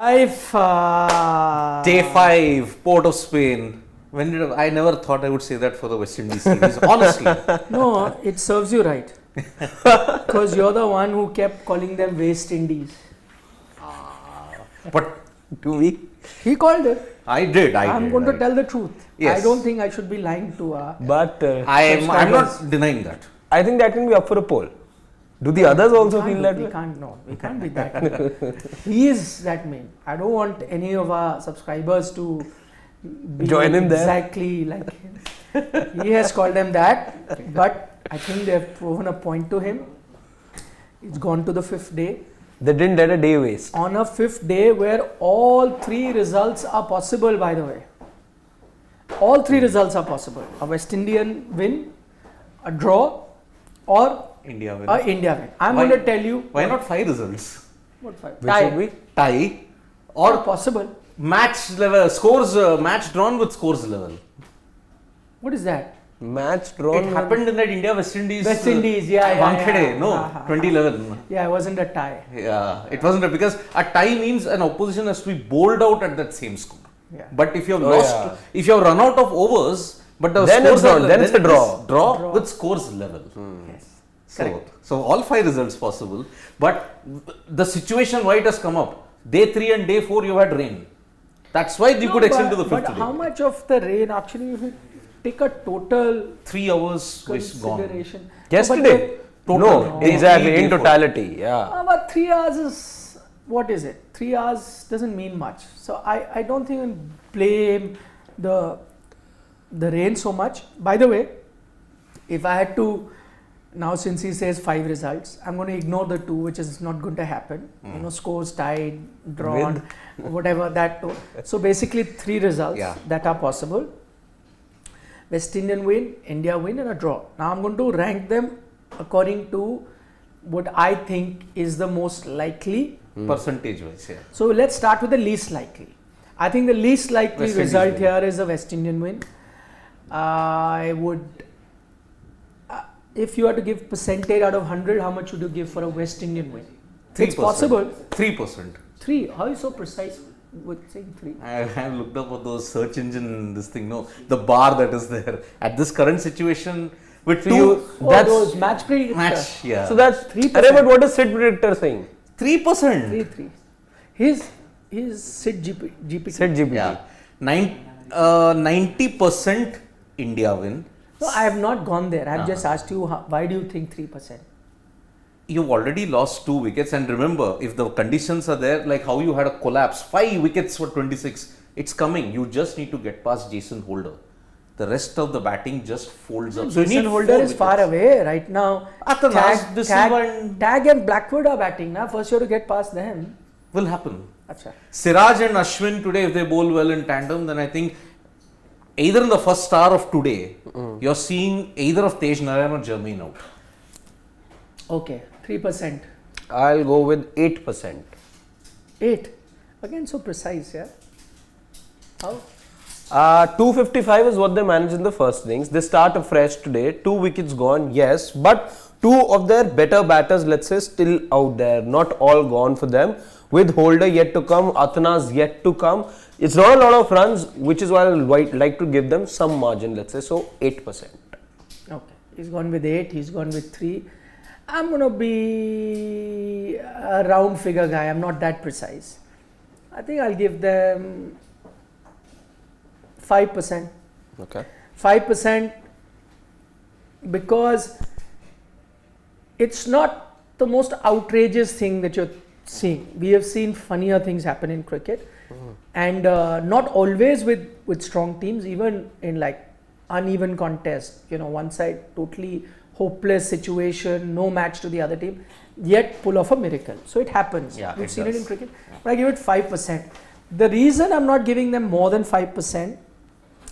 Day 5, Port of Spain. When did I never thought I would say that for the West Indies series, honestly. No, it serves you right. Because you're the one who kept calling them West Indies. But do we? He called it. I did. I'm going to tell the truth. Yes. I don't think I should be lying to I'm not denying that. I think that can be up for a poll. Do the others also feel that way? We can't be that. He is that man. I don't want any of our subscribers to be join him there. Exactly like him. He has called them that, but I think they have proven a point to him. It's gone to the 5th day. They didn't let a day waste. On a 5th day where all 3 results are possible, by the way. All 3 results are possible. A West Indian win, a draw, or India win. India win. I'm going to tell you. Why not 5 results? What 5? Which would be? Tie. Or possible. Match level, scores, match drawn with scores level. What is that? Match drawn. It happened in that India-West Indies. West Indies, yeah. No, 2011. Yeah, it wasn't a tie. Yeah, it wasn't because a tie means an opposition has to be bowled out at that same score. Yeah. But if you have if you have run out of overs, but the then scores it's not, then it's a draw. Draw with scores level. Yes. So all 5 results possible, but the situation why it has come up. Day 3 and day 4 you had rain. That's why you could extend to the 5th But day. how much of the rain actually, if you take a total 3 hours was gone. consideration? Yesterday? Total. Day Exactly, 3, in day 4. totality, yeah. But 3 hours is, what is it? 3 hours doesn't mean much. So I don't think we blame the rain so much. By the way, if I had to, now since he says 5 results, I'm going to ignore the 2 which is not going to happen. You know, scores tied, drawn, whatever that too. So basically 3 results that are possible. West Indian win, India win and a draw. Now I'm going to rank them according to what I think is the most likely. Percentage wise, yeah. So let's start with the least likely. I think the least likely West result Indies here is a West Indian win. I would, if you had to give percentage out of 100, how much would you give for a West Indian win? 3%. It's possible. 3%. 3. How are you so precise with saying 3? I have looked up at those search engine, this thing, no, the bar that is there. At this current situation, with that's those match predictor. Match, yeah. So that's 3%. But what is Sid predictor saying? 3%. 3. His Sid GPT. Sid GPT. Yeah. 90% India win. No, I have not gone there. I have just asked you, why do you think 3%? You've already lost 2 wickets, and remember, if the conditions are there, like how you had a collapse, 5 wickets for 26, it's coming. You just need to get past Jason Holder. The rest of the batting just folds up. So Jason Holder is far away right now. Tag and Blackwood are batting now. First you have to get past them. Will happen. Achha. Siraj and Ashwin today, if they bowl well in tandem, then I think either in the first hour of today, you're seeing either of Tej Narayan or Jermaine out. Okay, 3%. I'll go with 8%. 8. Again, so precise, yeah. How? 255 is what they managed in the first innings. They start afresh today. 2 wickets gone, yes, but 2 of their better batters, let's say, still out there. Not all gone for them. With Holder yet to come, Athanas yet to come. It's not a lot of runs, which is why I like to give them some margin, let's say, so 8%. Okay, he's gone with 8, he's gone with 3. I'm going to be a round figure guy, I'm not that precise. I think I'll give them 5%. Okay. 5% because it's not the most outrageous thing that you're seeing. We have seen funnier things happen in cricket and not always with strong teams, even in like uneven contest, you know, one side totally hopeless situation, no match to the other team, yet pull off a miracle. So it happens. Yeah, We've seen it in cricket. But I give it 5%. The reason I'm not giving them more than 5%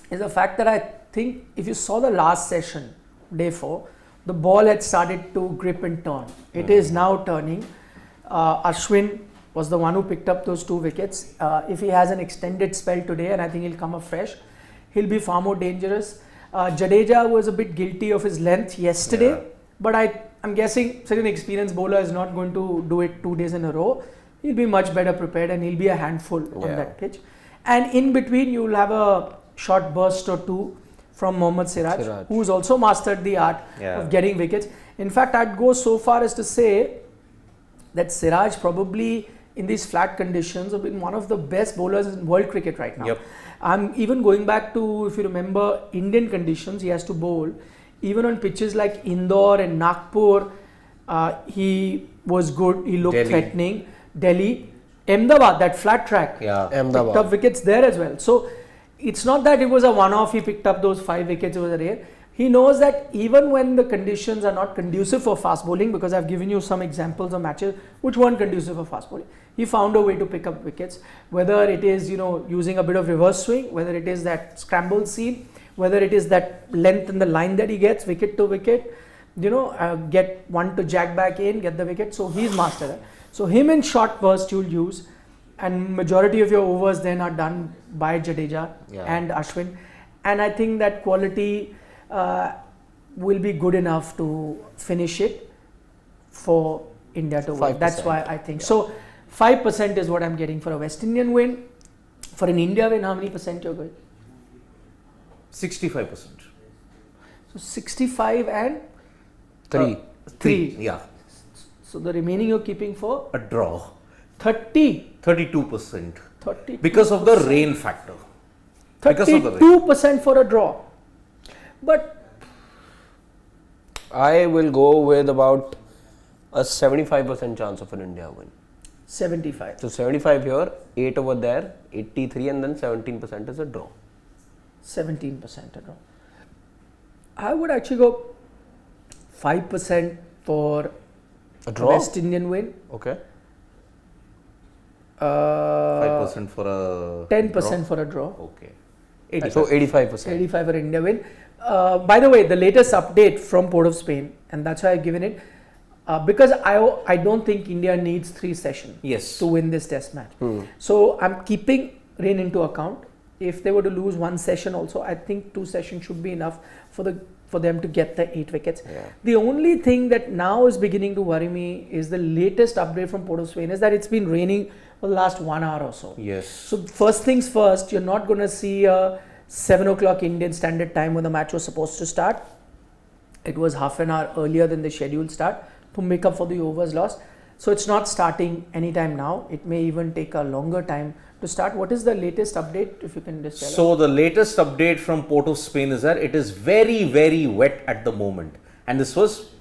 is the fact that I think if you saw the last session, day 4, the ball had started to grip and turn. It is now turning. Ashwin was the one who picked up those 2 wickets. If he has an extended spell today, and I think he'll come up fresh, he'll be far more dangerous. Jadeja was a bit guilty of his length yesterday, but I'm guessing such an experienced bowler is not going to do it 2 days in a row. he'll be much better prepared and he'll be a handful on Yeah. that pitch. And in between, you'll have a short burst or two from Mohammad Siraj, who's also mastered the art of getting wickets. In fact, I'd go so far as to say that Siraj probably in these flat conditions have been one of the best bowlers in world cricket right now. Yep. I'm even going back to, if you remember, Indian conditions, he has to bowl. Even on pitches like Indore and Nagpur, he was good, he looked Delhi. threatening. Delhi, Ahmedabad, that flat track, Yeah. picked up wickets there as well. So it's not that it was a one-off, he picked up those 5 wickets, it was a rare. He knows that even when the conditions are not conducive for fast bowling, because I've given you some examples of matches which weren't conducive for fast bowling, he found a way to pick up wickets, whether it is, using a bit of reverse swing, whether it is that scramble seam, whether it is that length in the line that he gets, wicket to wicket, get one to jack back in, get the wicket. So he's mastered it. So him in short burst you'll use, and majority of your overs then are done by Jadeja and Ashwin. And I think that quality will be good enough to finish it for India to win. 5%. That's why I think. So 5% is what I'm getting for a West Indian win. For an India win, how many percent you're going? 65%. So 65 and 3. 3. Yeah. So the remaining you're keeping for A draw. 30. 32%. 30. Because of the rain factor. Because of the rain. 32% for a draw. But I will go with about a 75% chance of an India win. 75. So 75 here, 8 over there, 83, and then 17% is a draw. 17% a draw. I would actually go 5% for A draw? West Indian win. Okay. 5% for a 10% draw? for a draw. Okay. 85. So 85%. 85 for India win. By the way, the latest update from Port of Spain, and that's why I've given it, because I don't think India needs 3 sessions Yes. to win this test match. So I'm keeping rain into account. If they were to lose 1 session also, I think 2 sessions should be enough for them to get the 8 wickets. Yeah. The only thing that now is beginning to worry me is the latest update from Port of Spain is that it's been raining for the last 1 hour or so. Yes. So first things first, you're not going to see a 7 o'clock Indian Standard Time when the match was supposed to start. It was half an hour earlier than the scheduled start to make up for the overs lost. So it's not starting anytime now. It may even take a longer time to start. What is the latest update, if you can just tell us? So the latest update from Port of Spain is that it is very, very wet at the moment. And this was,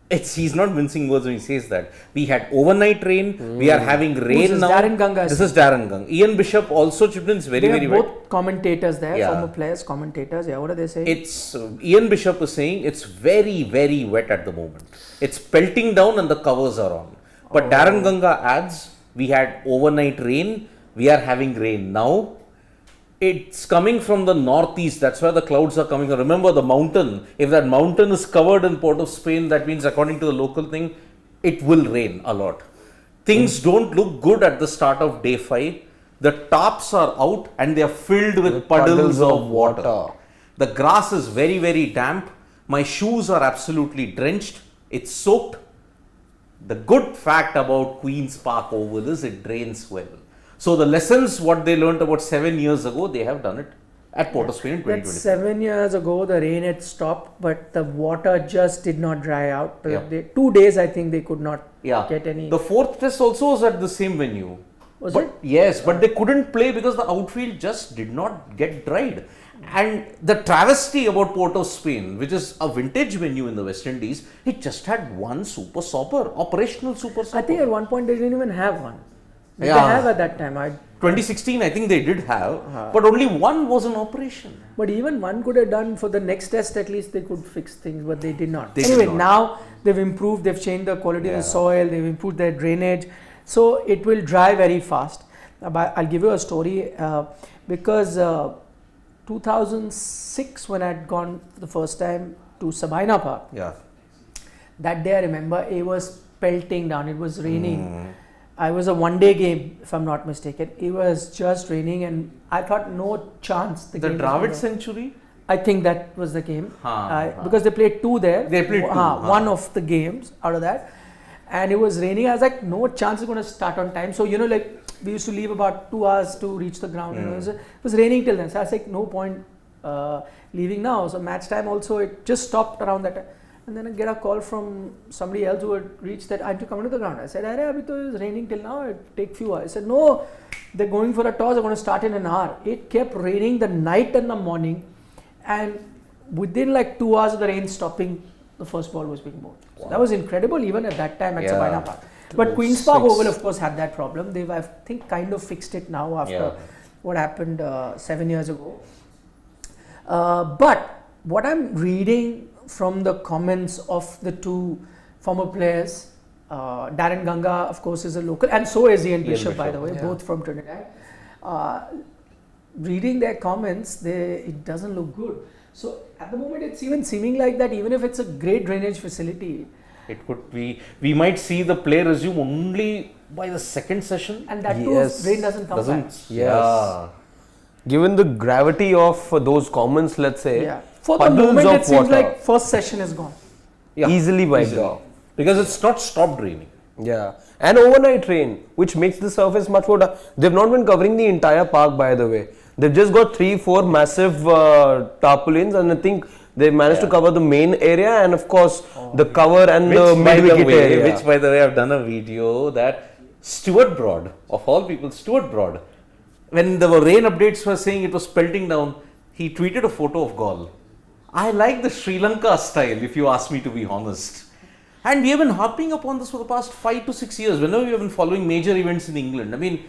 he's not mincing words when he says that. We had overnight rain, we are having rain this? now. Darren Ganga. This is Darren Ganga. Ian Bishop also chipped in, it's very, They very have wet. both commentators there, Yeah. former players, commentators. Yeah, what are they saying? It's Ian Bishop is saying it's very, very wet at the moment. It's pelting down and the covers are on. But Darren Ganga adds, we had overnight rain, we are having rain now. It's coming from the northeast, that's why the clouds are coming. Remember the mountain, if that mountain is covered in Port of Spain, that means according to the local thing, it will rain a lot. Things don't look good at the start of day 5. The tops are out and they are filled with puddles of water. The grass is very, very damp. My shoes are absolutely drenched. It's soaked. The good fact about Queen's Park Oval is it drains well. So the lessons what they learnt about 7 years ago, they have done it at Port of Spain in That 2020. 7 years ago, the rain had stopped, but the water just did not dry out. Yeah. 2 days, I think they could not Yeah. get any. The 4th test also was at the same venue. Was But it? yes, but they couldn't play because the outfield just did not get dried. And the travesty about Port of Spain, which is a vintage venue in the West Indies, it just had one super stopper, operational super stopper. I think at one point they didn't even have one. Did Yeah. they have at that time? 2016, I think they did have, but only one was in operation. But even one could have done for the next test, at least they could fix things, but they did not. They did Anyway, not. now they've improved, they've changed the quality of Yeah. the soil, they've improved their drainage. So it will dry very fast. But I'll give you a story because 2006, when I'd gone for the first time to Sabina Park, Yeah. that day I remember it was pelting down, it was raining. I was a 1-day game, if I'm not mistaken. It was just raining, and I thought no chance. The game was Dravid gonna- century? I think that was the game. Huh. Because they played 2 there. They played 2, One of the games out of that. and it was raining. I was like, no chance it's going to start on time. So, you know, like we used to leave about 2 hours to reach the ground. You know, it was raining till then. So I was like, no point leaving now. So match time also, it just stopped around that time. And then I get a call from somebody else who had reached that I had to come to the ground. I said, Arey, abhi to it's raining till now, it take few hours. I said, no, they're going for a toss, they're going to start in an hour. It kept raining the night and the morning, and within like 2 hours of the rain stopping, the first ball was being bowled. So that was incredible even at that time at Sabina Park. But Queen's Park Oval of course had that problem. They've, I think, kind of fixed it now after what happened 7 years ago. But what I'm reading from the comments of the two former players, Darren Ganga of course is a local, and so is Ian Bishop, by the way, both from Trinidad. Reading their comments, it doesn't look good. So at the moment it's even seeming like that even if it's a great drainage facility, it could be, we might see the play resume only by the second session. and that too if rain doesn't come back. Yes. Given the gravity of those comments, let's say, for the moment it seems like first session is gone. Easily wiped off. Because it's not stopped raining. Yeah, and overnight rain, which makes the surface much more. They've not been covering the entire park, by the way. They've just got 3-4 massive tarpaulins, and I think they've managed to cover the main area, and of course the cover and the mid-wicket area. Which, by the way, I've done a video that Stuart Broad, of all people, Stuart Broad, when the rain updates were saying it was pelting down, he tweeted a photo of Gaul. I like the Sri Lanka style, if you ask me to be honest. And we have been harping upon this for the past 5 to 6 years. Whenever we have been following major events in England, I mean,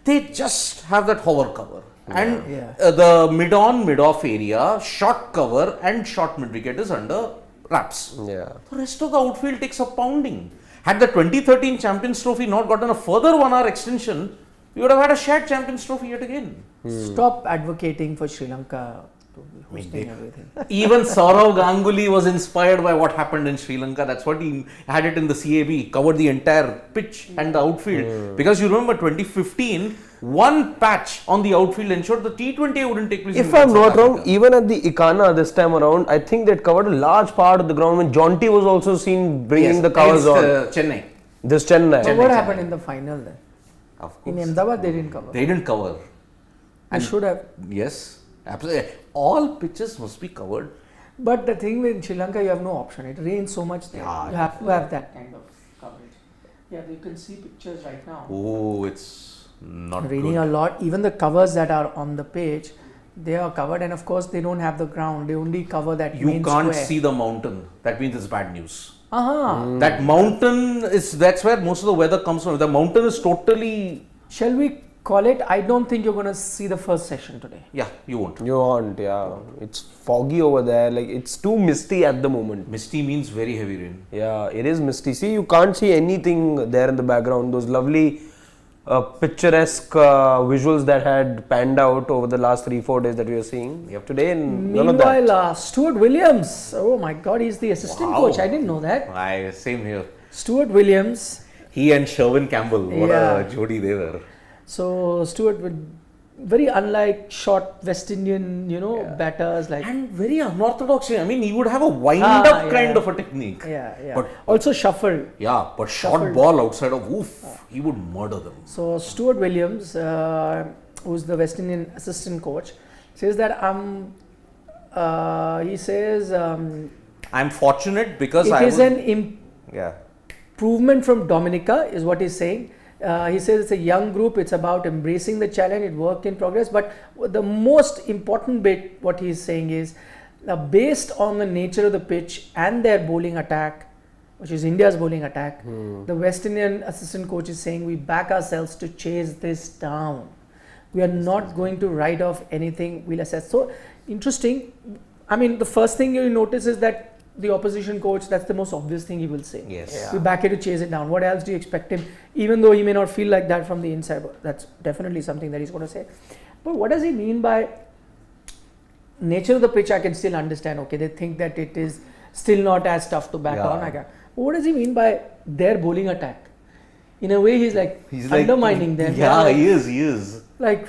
they just have that hover cover. And the mid-on, mid-off area, short cover and short mid-wicket is under wraps. Yeah. The rest of the outfield takes a pounding. Had the 2013 Champions Trophy not gotten a further 1 hour extension, we would have had a shared Champions Trophy yet again. Stop advocating for Sri Lanka to be hosting everything. Even Saurav Ganguly was inspired by what happened in Sri Lanka. That's what he had it in the CAB, covered the entire pitch and the outfield. Because you remember 2015, one patch on the outfield ensured the T20 wouldn't take place. If I'm not wrong, even at the Ikana this time around, I think they'd covered a large part of the ground when Jonty was also seen bringing the covers on. Chennai. This Chennai. So what happened in the final then? Of In course. Ahmedabad they didn't cover. They didn't cover. They should have. Yes, absolutely. All pitches must be covered. But the thing with Sri Lanka, you have no option. It rains so much there. You have to have that kind of coverage. Yeah, you can see pictures right now. Oh, it's not Raining good. a lot. Even the covers that are on the page, they are covered, and of course they don't have the ground. They only cover that You main can't square. see the mountain. That means it's bad news. That Mountain that's where most of the weather comes from. The mountain is totally. Shall we call it? I don't think you're going to see the first session today. Yeah, you won't. You want, yeah. It's foggy over there. Like, it's too misty at the moment. Misty means very heavy rain. Yeah, it is misty. See, you can't see anything there in the background. Those lovely picturesque visuals that had panned out over the last 3-4 days that we are seeing. Today, none of that. Meanwhile, Stuart Williams. Oh my God, he's the assistant coach. I didn't know that. Same here. Stuart Williams. He and Sherwin Campbell. What Yeah. a jodi they were. So Stuart would very unlike short West Indian, batters like. And very unorthodox. I mean, he would have a wind-up kind of a technique. Yeah. But Also shuffle. yeah, but short ball outside of he would murder them. So Stuart Williams, who's the West Indian assistant coach, says that he says I'm fortunate because it is an yeah. improvement from Dominica, is what he's saying. He says it's a young group, it's about embracing the challenge, it work in progress. But the most important bit, what he's saying is, based on the nature of the pitch and their bowling attack, which is India's bowling attack, the West Indian assistant coach is saying we back ourselves to chase this down. We are not going to write off anything, we'll assess. So interesting. I mean, the first thing you notice is that the opposition coach, that's the most obvious thing he will say. Yes. Yeah. We back it to chase it down. What else do you expect him? Even though he may not feel like that from the inside, but that's definitely something that he's going to say. But what does he mean by nature of the pitch? I can still understand. Okay, they think that it is still not as tough to back on. But what does he mean by their bowling attack? In a way, he's undermining them. Yeah, he is. Like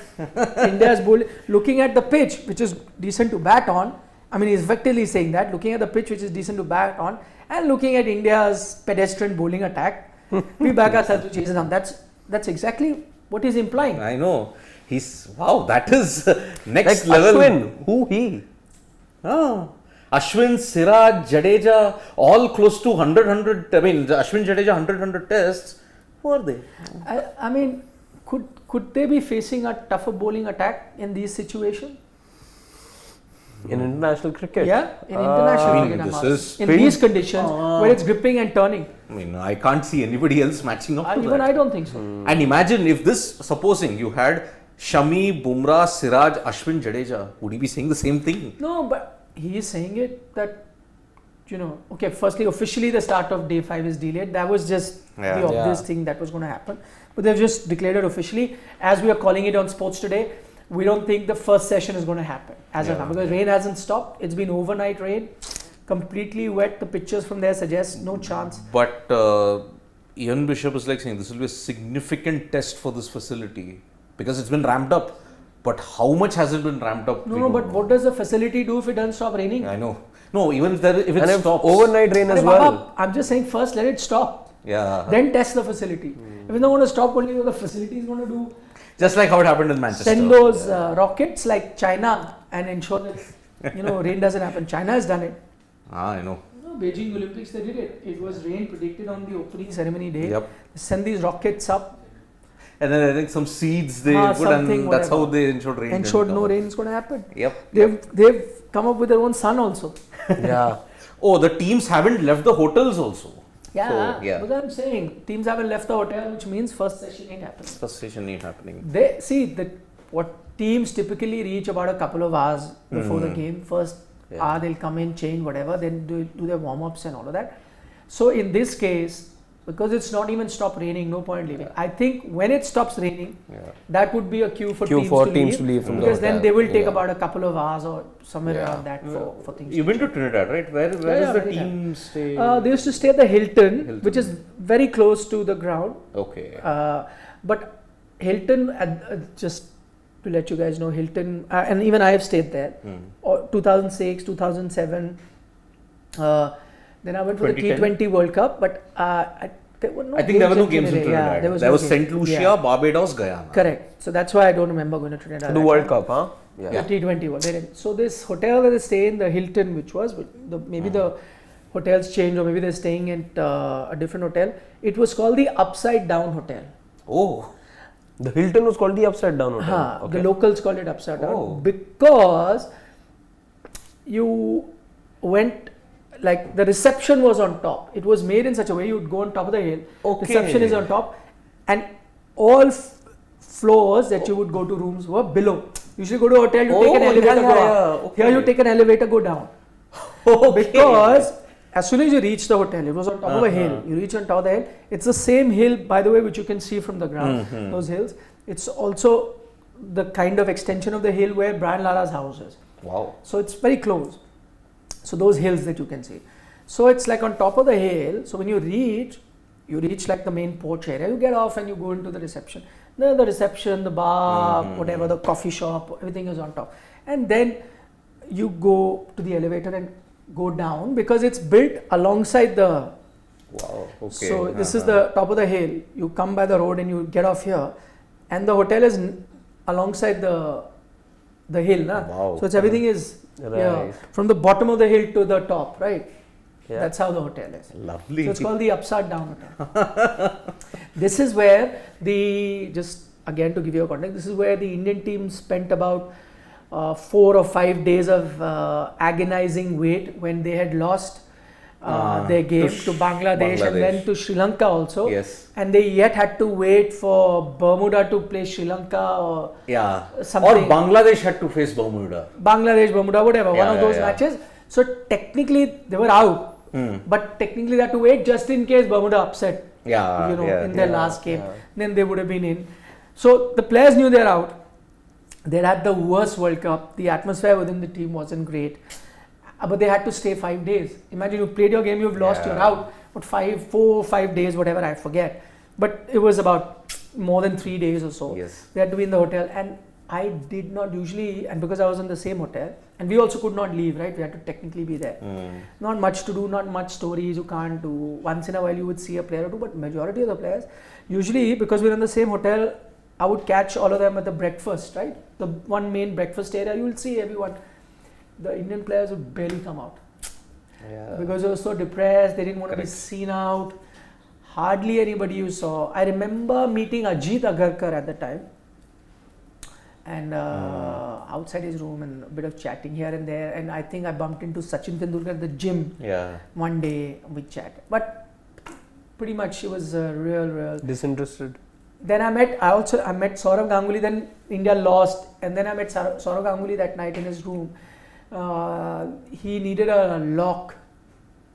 India's bowling, looking at the pitch, which is decent to bat on. I mean, he's effectively saying that, looking at the pitch which is decent to bat on, and looking at India's pedestrian bowling attack, We back ourselves to chase it down. That's exactly what he's implying. I know. That is next Like level. Ashwin, who he? Ashwin, Siraj, Jadeja, all close to 100. I mean, Ashwin, Jadeja, 100 tests. Who are they? I mean, could they be facing a tougher bowling attack in these situations? In international cricket? Yeah, in international I mean, cricket. I'm this asking. is in pin- these conditions where it's gripping and turning. I mean, I can't see anybody else matching up to Even that. I don't think so. And imagine if supposing you had Shami, Bumrah, Siraj, Ashwin, Jadeja, would he be saying the same thing? No, but he is saying it that, okay, firstly, officially the start of day 5 is delayed. That was just Yeah. the obvious Yeah. thing that was going to happen. But they've just declared it officially. As we are calling it on Sports Today, we don't think the first session is going to happen as of now, because rain hasn't stopped. It's been overnight rain, completely wet. The pictures from there suggest no chance. But Ian Bishop is like saying this will be a significant test for this facility because it's been ramped up. But how much has it been ramped up? No, but what does the facility do if it doesn't stop raining? I know. No, even if it And if stops. overnight rain as Arey well. Baba, I'm just saying first let it stop. Yeah. Then test the facility. If it's not going to stop, only what the facility is going to do. Just like how it happened in Manchester. Send those rockets like China and ensure that rain doesn't happen. China has done it. I know. Beijing Olympics, they did it. It was rain predicted on the opening ceremony day. Yep. Send these rockets up. And then I think some seeds they put, something, and that's how whatever. they ensured rain. Ensured didn't no come. rain is going to happen. Yep. They've come up with their own sun also. Yeah. Oh, the teams haven't left the hotels also. Yeah, So, yeah. but I'm saying teams haven't left the hotel, which means first session ain't happening. First session ain't happening. They see that what teams typically reach about a couple of hours before the game. First hour they'll come in, change whatever, then do their warm ups and all of that. So in this case, because it's not even stopped raining, no point leaving. I think when it stops raining, that would be a cue for teams to leave from the because then hotel. they will take Yeah. about a couple of hours or somewhere around that for things. You've been to Trinidad, right? Where Yeah, is the very team stay? They used to stay at the Hilton, which is very close to the ground. Okay. But Hilton, just to let you guys know, Hilton, and even I have stayed there. 2006, 2007. Then I went for the 2010? T20 World Cup, but there were no I think there were no games games in Trinidad. Yeah, there no was game. St. Lucia, Yeah. Barbados, Guyana. Correct. So that's why I don't remember going to Trinidad. The that World time. Cup, huh? The T20 World. They did. So this hotel that they stay in, the Hilton, which was maybe the hotels changed, or maybe they're staying at a different hotel. It was called the Upside Down Hotel. Oh. The Hilton was called the Upside Down Hotel. The locals called it Upside Down Oh. because you went, like, the reception was on top. It was made in such a way you would go on top of the hill. Okay. Reception is on top, and all floors that you would go to rooms were below. Usually go to a hotel, you take an elevator, go up. Okay. Here you take an elevator, go down. Because as soon as you reach the hotel, it was on top of a hill. You reach on top of the hill. It's the same hill, by the way, which you can see from the ground. Those hills. It's also the kind of extension of the hill where Brian Lara's house is. Wow. So it's very close. So those hills that you can see. So it's like on top of the hill. So when you reach like the main porch area. You get off and you go into the reception. The reception, the bar, whatever, the coffee shop, everything is on top. And then you go to the elevator and go down because it's built alongside the. Wow. Okay. So this is the top of the hill. You come by the road and you get off here, and the hotel is alongside the hill, na? Wow. So it's everything is Right. from the bottom of the hill to the top, right? Yeah. That's how the hotel is. Lovely. So it's called the Upside Down Hotel. This is where just again to give you a context, this is where the Indian team spent about 4 or 5 days of agonizing wait when they had lost their game to Bangladesh and then to Sri Lanka also. Yes. And they yet had to wait for Bermuda to play Sri Lanka or something. Or Bangladesh had to face Bermuda. Bangladesh, Bermuda, whatever, one of those yeah. matches. So technically they were out, but technically they had to wait just in case Bermuda upset. In their last game, then they would have been in. So the players knew they're out. They had the worst World Cup. The atmosphere within the team wasn't great, but they had to stay 5 days. Imagine you played your game, you've lost, you're out. But 4 or 5 days, whatever, I forget. But it was about more than 3 days or so. Yes. They had to be in the hotel, and I did not usually, and because I was in the same hotel, and we also could not leave, right? We had to technically be there. Not much to do, not much stories you can't do. Once in a while you would see a player or two, but majority of the players, usually because we're in the same hotel, I would catch all of them at the breakfast, right? The one main breakfast area, you will see everyone. The Indian players would barely come out. Because they were so depressed, they didn't want to be seen out. Hardly anybody you saw. I remember meeting Ajit Agarkar at the time, and outside his room and a bit of chatting here and there. And I think I bumped into Sachin Tendulkar at the gym one day. We chatted, but pretty much she was real disinterested. Then I met Saurav Ganguly. Then India lost, and then I met Saurav Ganguly that night in his room. He needed a lock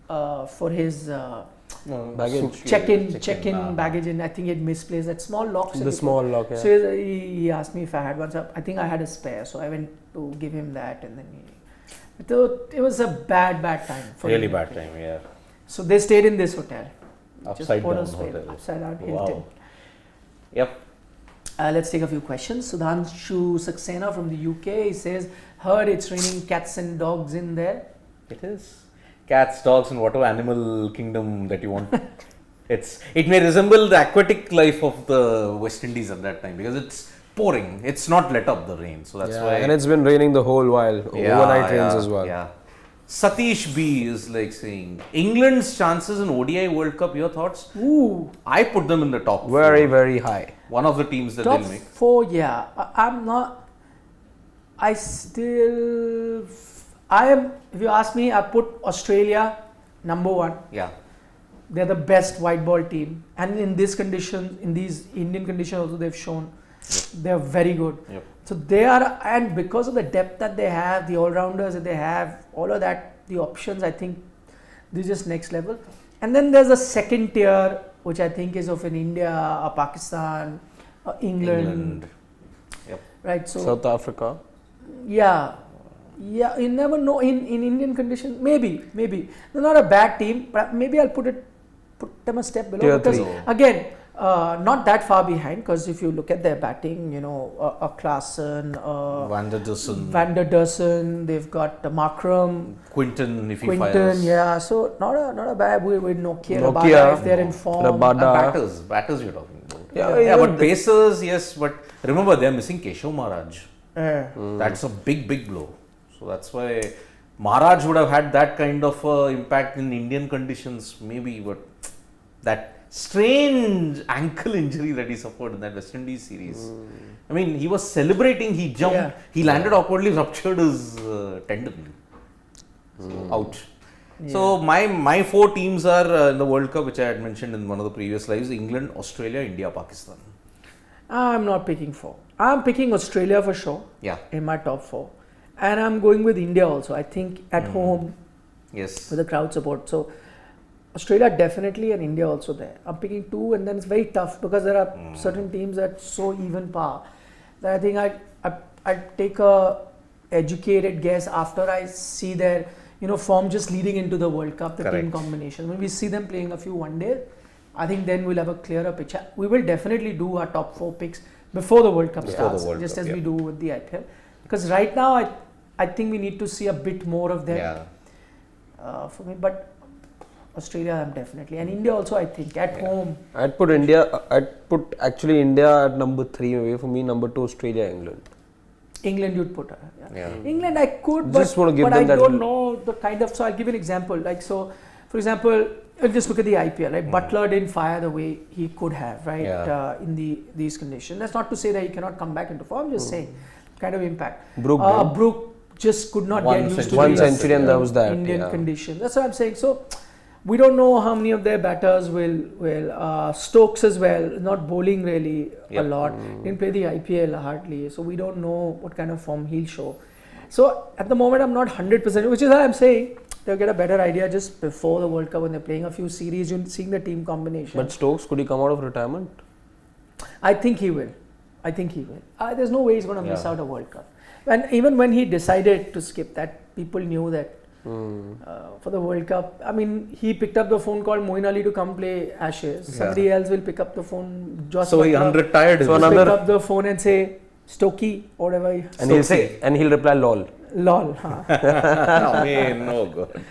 for his baggage. check-in baggage, and I think he had misplaced that small lock. The small lock, yeah. So he asked me if I had one. So I think I had a spare, so I went to give him that, and then it was a bad time. Really bad time, yeah. So they stayed in this hotel. Upside down hotel. Upside down Hilton. Wow. Yep. Let's take a few questions. Sudhanshu Saxena from the UK, he says, heard it's raining cats and dogs in there. It is. Cats, dogs, and whatever animal kingdom that you want. It may resemble the aquatic life of the West Indies at that time because it's pouring. It's not let up the rain. So that's why. And it's been raining the whole while. Overnight rains as well. Yeah. Satish B is like saying, England's chances in ODI World Cup, your thoughts? Ooh. I put them in the top Very, 4. very high. One of the teams that Top they'll make. 4, yeah. I'm not. If you ask me, I put Australia number 1. Yeah. They're the best white ball team. And in these conditions, in these Indian conditions also, they've shown they're very good. Yep. So they are, and because of the depth that they have, the all-rounders that they have, all of that, the options, I think this is just next level. And then there's a second tier, which I think is of an India, a Pakistan, England. Yep. Right. So South Africa. Yeah, you never know in Indian conditions. Maybe they're not a bad team, but maybe I'll put them a step below. Tier Because 3. again, not that far behind. Because if you look at their batting, a Klaassen, Van der Dussen, they've got Markram, Quinton, if he Quinton, fires. yeah. So not a bad with Nokia, Rabada, if they're in form. Batters you're talking about. Yeah, but Pacers, yes, but remember they're missing Keshav Maharaj. Yeah. That's a big blow. So that's why Maharaj would have had that kind of impact in Indian conditions, maybe, but that strange ankle injury that he suffered in that West Indies series. I mean, he was celebrating, he jumped, he landed awkwardly, ruptured his tendon. So, ouch. Yeah. So my 4 teams are in the World Cup, which I had mentioned in one of the previous lives: England, Australia, India, Pakistan. I'm not picking 4. I'm picking Australia for sure. Yeah. In my top 4. And I'm going with India also. I think at home, yes, with the crowd support. So Australia definitely and India also there. I'm picking 2, and then it's very tough because there are certain teams that so even par that I think I take a educated guess after I see their form just leading into the World Cup, the team combination. When we see them playing a few one day, I think then we'll have a clearer picture. We will definitely do our top 4 picks before the World Cup starts, just as we do with the IPL. Because right now, I think we need to see a bit more of them for me. But Australia, I'm definitely, and India also. I think at home. I'd put India. I'd put actually India at number 3. Maybe for me, number 2 Australia, England. England, you'd put. England, I could, just but I that don't know the kind of. So I'll give you an example. Like so, for example, just look at the IPL. Right, Butler didn't fire the way he could have. Right, in these conditions. That's not to say that he cannot come back into form. I'm just saying, kind of impact. Brook just could not get used to one century, and that was that Indian conditions. That's what I'm saying. So we don't know how many of their batters will. Stokes as well, not bowling really a lot. Didn't play the IPL hardly, so we don't know what kind of form he'll show. So at the moment, I'm not 100%, which is why I'm saying they'll get a better idea just before the World Cup when they're playing a few series, you're seeing the team combination. But Stokes, could he come out of retirement? I think he will. There's no way he's going to miss out a World Cup. And even when he decided to skip that, people knew that for the World Cup. I mean, he picked up the phone, called Moeen Ali to come play Ashes. Somebody else will pick up the phone. So he unretired. So pick up the phone and say, Stokey, whatever. And he'll say, and he'll reply, lol. Lol. Huh? I mean, no God.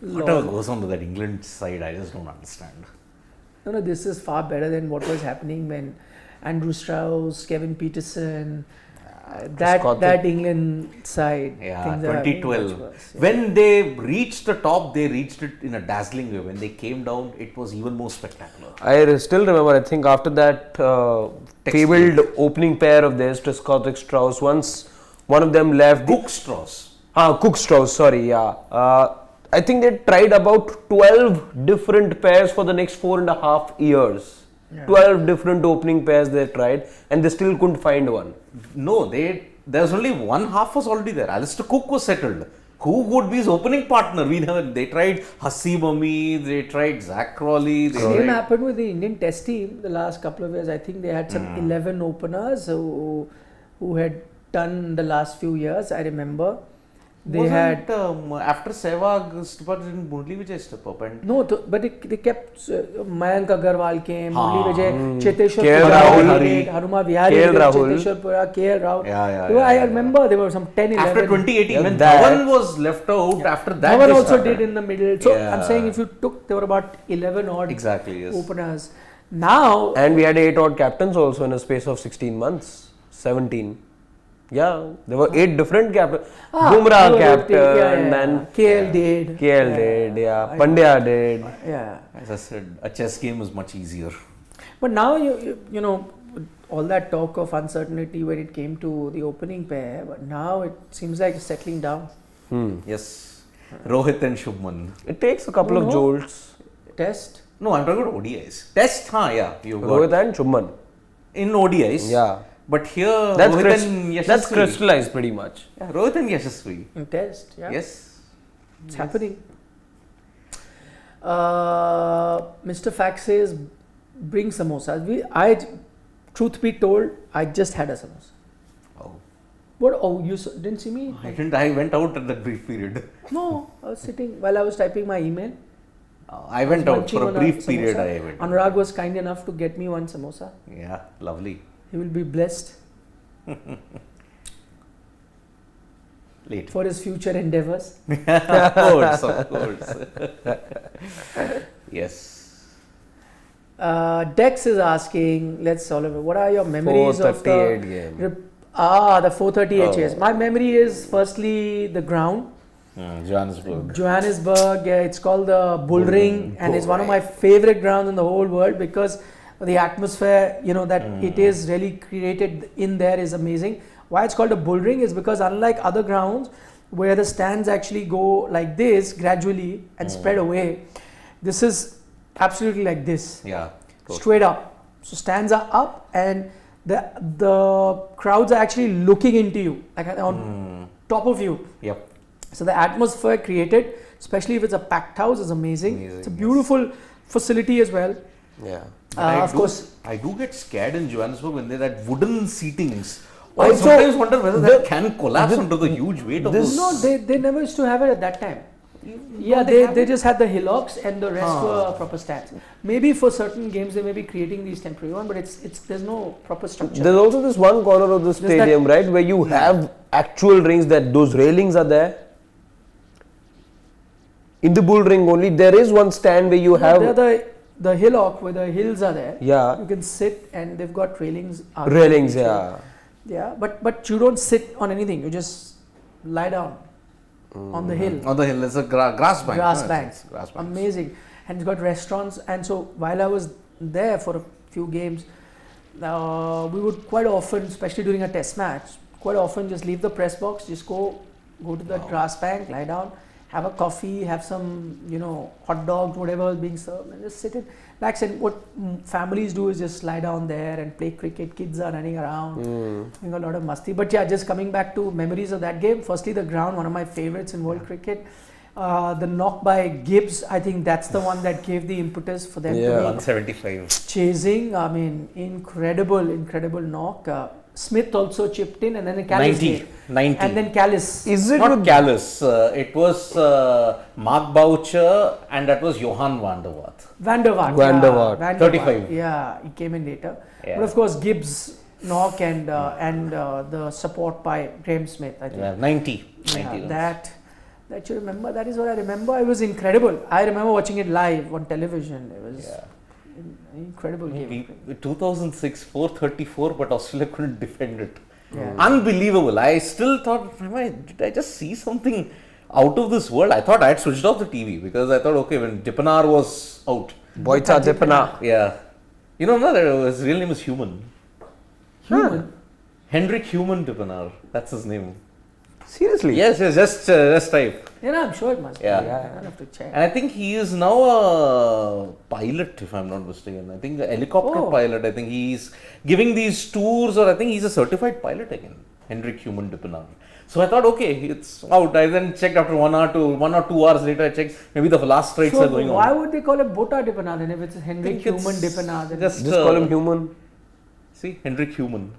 Whatever goes on to that England side, I just don't understand. No, this is far better than what was happening when Andrew Strauss, Kevin Peterson, that England side. Yeah, things are much 2012. worse, yeah. When they reached the top, they reached it in a dazzling way. When they came down, it was even more spectacular. I still remember, I think after that fabled opening pair of theirs, Triscothick Strauss, once one of them left. Cook Strauss. Cook Strauss, sorry, yeah. I think they tried about 12 different pairs for the next 4.5 years. Yeah. 12 different opening pairs they tried, and they still couldn't find one. No, there was only one half was already there. Alistair Cook was settled. Who would be his opening partner? They tried Hasib Ami, they tried Zach Crawley. Same happened with the Indian Test team the last couple of years. I think they had some 11 openers who had done the last few years. I remember they had after Sehwag, but didn't Murli Vijay step up? And no, but they kept Mayank Agarwal came, Murli Vijay, Cheteshwar KL Pura, Rahul, Haruma Vihari, KL Rahul. Cheteshwar Pura, KL Rahul. Yeah, I remember there were some 10, 11. after 2018, Yeah, when that- Dhawan was left out, after that Dhawan they also started. did in the middle. So Yeah. I'm saying if you took, there were about 11 odd Exactly, yes. openers. Now, And we had 8 odd captains also in a space of 16 months, 17. Yeah, there were 8 different captains. Bumrah captain, and KL did. KL did, yeah. Pandya did. Yeah. As I said, a chess game is much easier. But now, you know, all that talk of uncertainty when it came to the opening pair, but now it seems like it's settling down. Yes. Rohit and Shubman. It takes a couple of No. jolts. Test. No, I'm talking about ODIs. Test, yeah. You got Rohit and Shubman. in ODIs. Yeah. But here, That's, Rohit and Yashasvi. that's crystallized pretty much. Yeah, Rohit and Yashasvi. In test, yeah. Yes. It's happening. Mr. Fax says, bring samosas. Truth be told, I just had a samosa. Oh. What? Oh, you didn't see me? I didn't. I went out at that brief period. No, I was sitting while I was typing my email. I went out munching for a on brief samosa. period. I went. Anurag was kind enough to get me one samosa. Yeah, lovely. He will be blessed Late. for his future endeavors. Of course, of course. Yes. Dex is asking, let's solve it. What are your memories of 438 the game. the 430 HS? My memory is firstly the ground, Johannesburg. Johannesburg. It's called the Bull Ring, and it's one of my favorite grounds in the whole world because the atmosphere, you know, that it is really created in there is amazing. Why it's called a Bull Ring is because unlike other grounds where the stands actually go like this gradually and spread away, this is absolutely like this. Yeah. Totally. Straight up. So stands are up and the crowds are actually looking into you, like on top of you. Yep. So the atmosphere created, especially if it's a packed house, is amazing. It's a beautiful facility as well. Yeah. Of course. I do get scared in Johannesburg when they're that wooden seatings. I I sometimes wonder whether that can collapse under the huge weight of those. No, they never used to have it at that time. Yeah, they just had the hillocks and the rest were proper stands. Maybe for certain games they may be creating these temporary ones, but it's there's no proper structure. There's also this one corner of the stadium, right, where you have actual rings that those railings are there. In the Bull Ring only, there is one stand where you have the hillock where the hills are there. Yeah. You can sit and they've got railings. Railings, yeah. Yeah, but you don't sit on anything. You just lie down on the hill. On the hill, there's a grass bank. Grass No, bank. it's grass bank. Amazing. And it's got restaurants. And so while I was there for a few games, we would quite often, especially during a test match, quite often just leave the press box, just go to the grass bank, lie down, have a coffee, have some, hot dogs, whatever is being served, and just sit in. Like I said, what families do is just lie down there and play cricket. Kids are running around, doing a lot of masti. But yeah, just coming back to memories of that game. Firstly, the ground, one of my favorites in world cricket. The knock by Gibbs, I think that's the one that gave the impetus for them to be 175. chasing. I mean, incredible knock. Smith also chipped in, and then Callis 90. and then Callis. Is it Not Callis. It was Mark Boucher and that was Johan van der Vaart. Van der Vaart. Van der Vaart. Van der Vaart. 35. Yeah, he came in later. Yeah. But of course, Gibbs knock and the support by Graham Smith, I think. Yeah, 90. Yeah, 90 runs. that you remember. That is what I remember. It was incredible. I remember watching it live on television. It was an incredible game. 2006, 434, but Australia couldn't defend it. Yeah. Unbelievable. I still thought, did I just see something out of this world? I thought I had switched off the TV because I thought, okay, when Dippenaar was out. Boita Dippenaar. Yeah. You know, no, his real name is Human. Human. Hendrik Human Dippenaar. That's his name. Seriously? Yes, just type. Yeah, I'm sure it must Yeah. be. I'll have to check. And I think he is now a pilot, if I'm not mistaken. I think a helicopter pilot. I think he's giving these tours, or I think he's a certified pilot again. Hendrik Human Dippenaar. So I thought, okay, it's out. I then checked after 1 or 2 hours later. I checked maybe the last strikes So are going why on. would they call it Bota Dippenaar then if it's Hendrik think it's Human Dippenaar? Then just- Just call him human. See, Hendrik Human.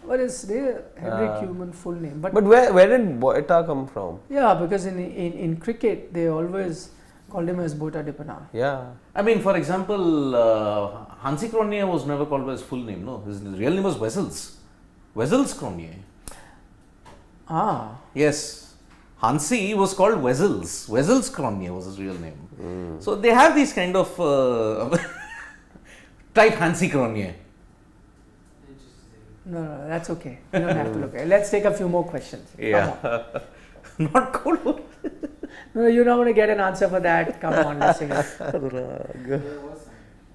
what is the Hendrik Human full name? But where did Boita come from? Yeah, because in cricket they always called him as Bota Dippenaar. Yeah. I mean, for example, Hansi Cronje was never called by his full name. No, his real name was Wessels. Wessels Cronje. Ah, Yes. Hansi was called Wessels. Wessels Cronje was his real name. So they have these kind of type Hansi Cronje. no, that's okay. You don't have to look at it. Let's take a few more questions. Come on. Yeah. Not cold. No, you're not going to get an answer for that. Come on, let's take it.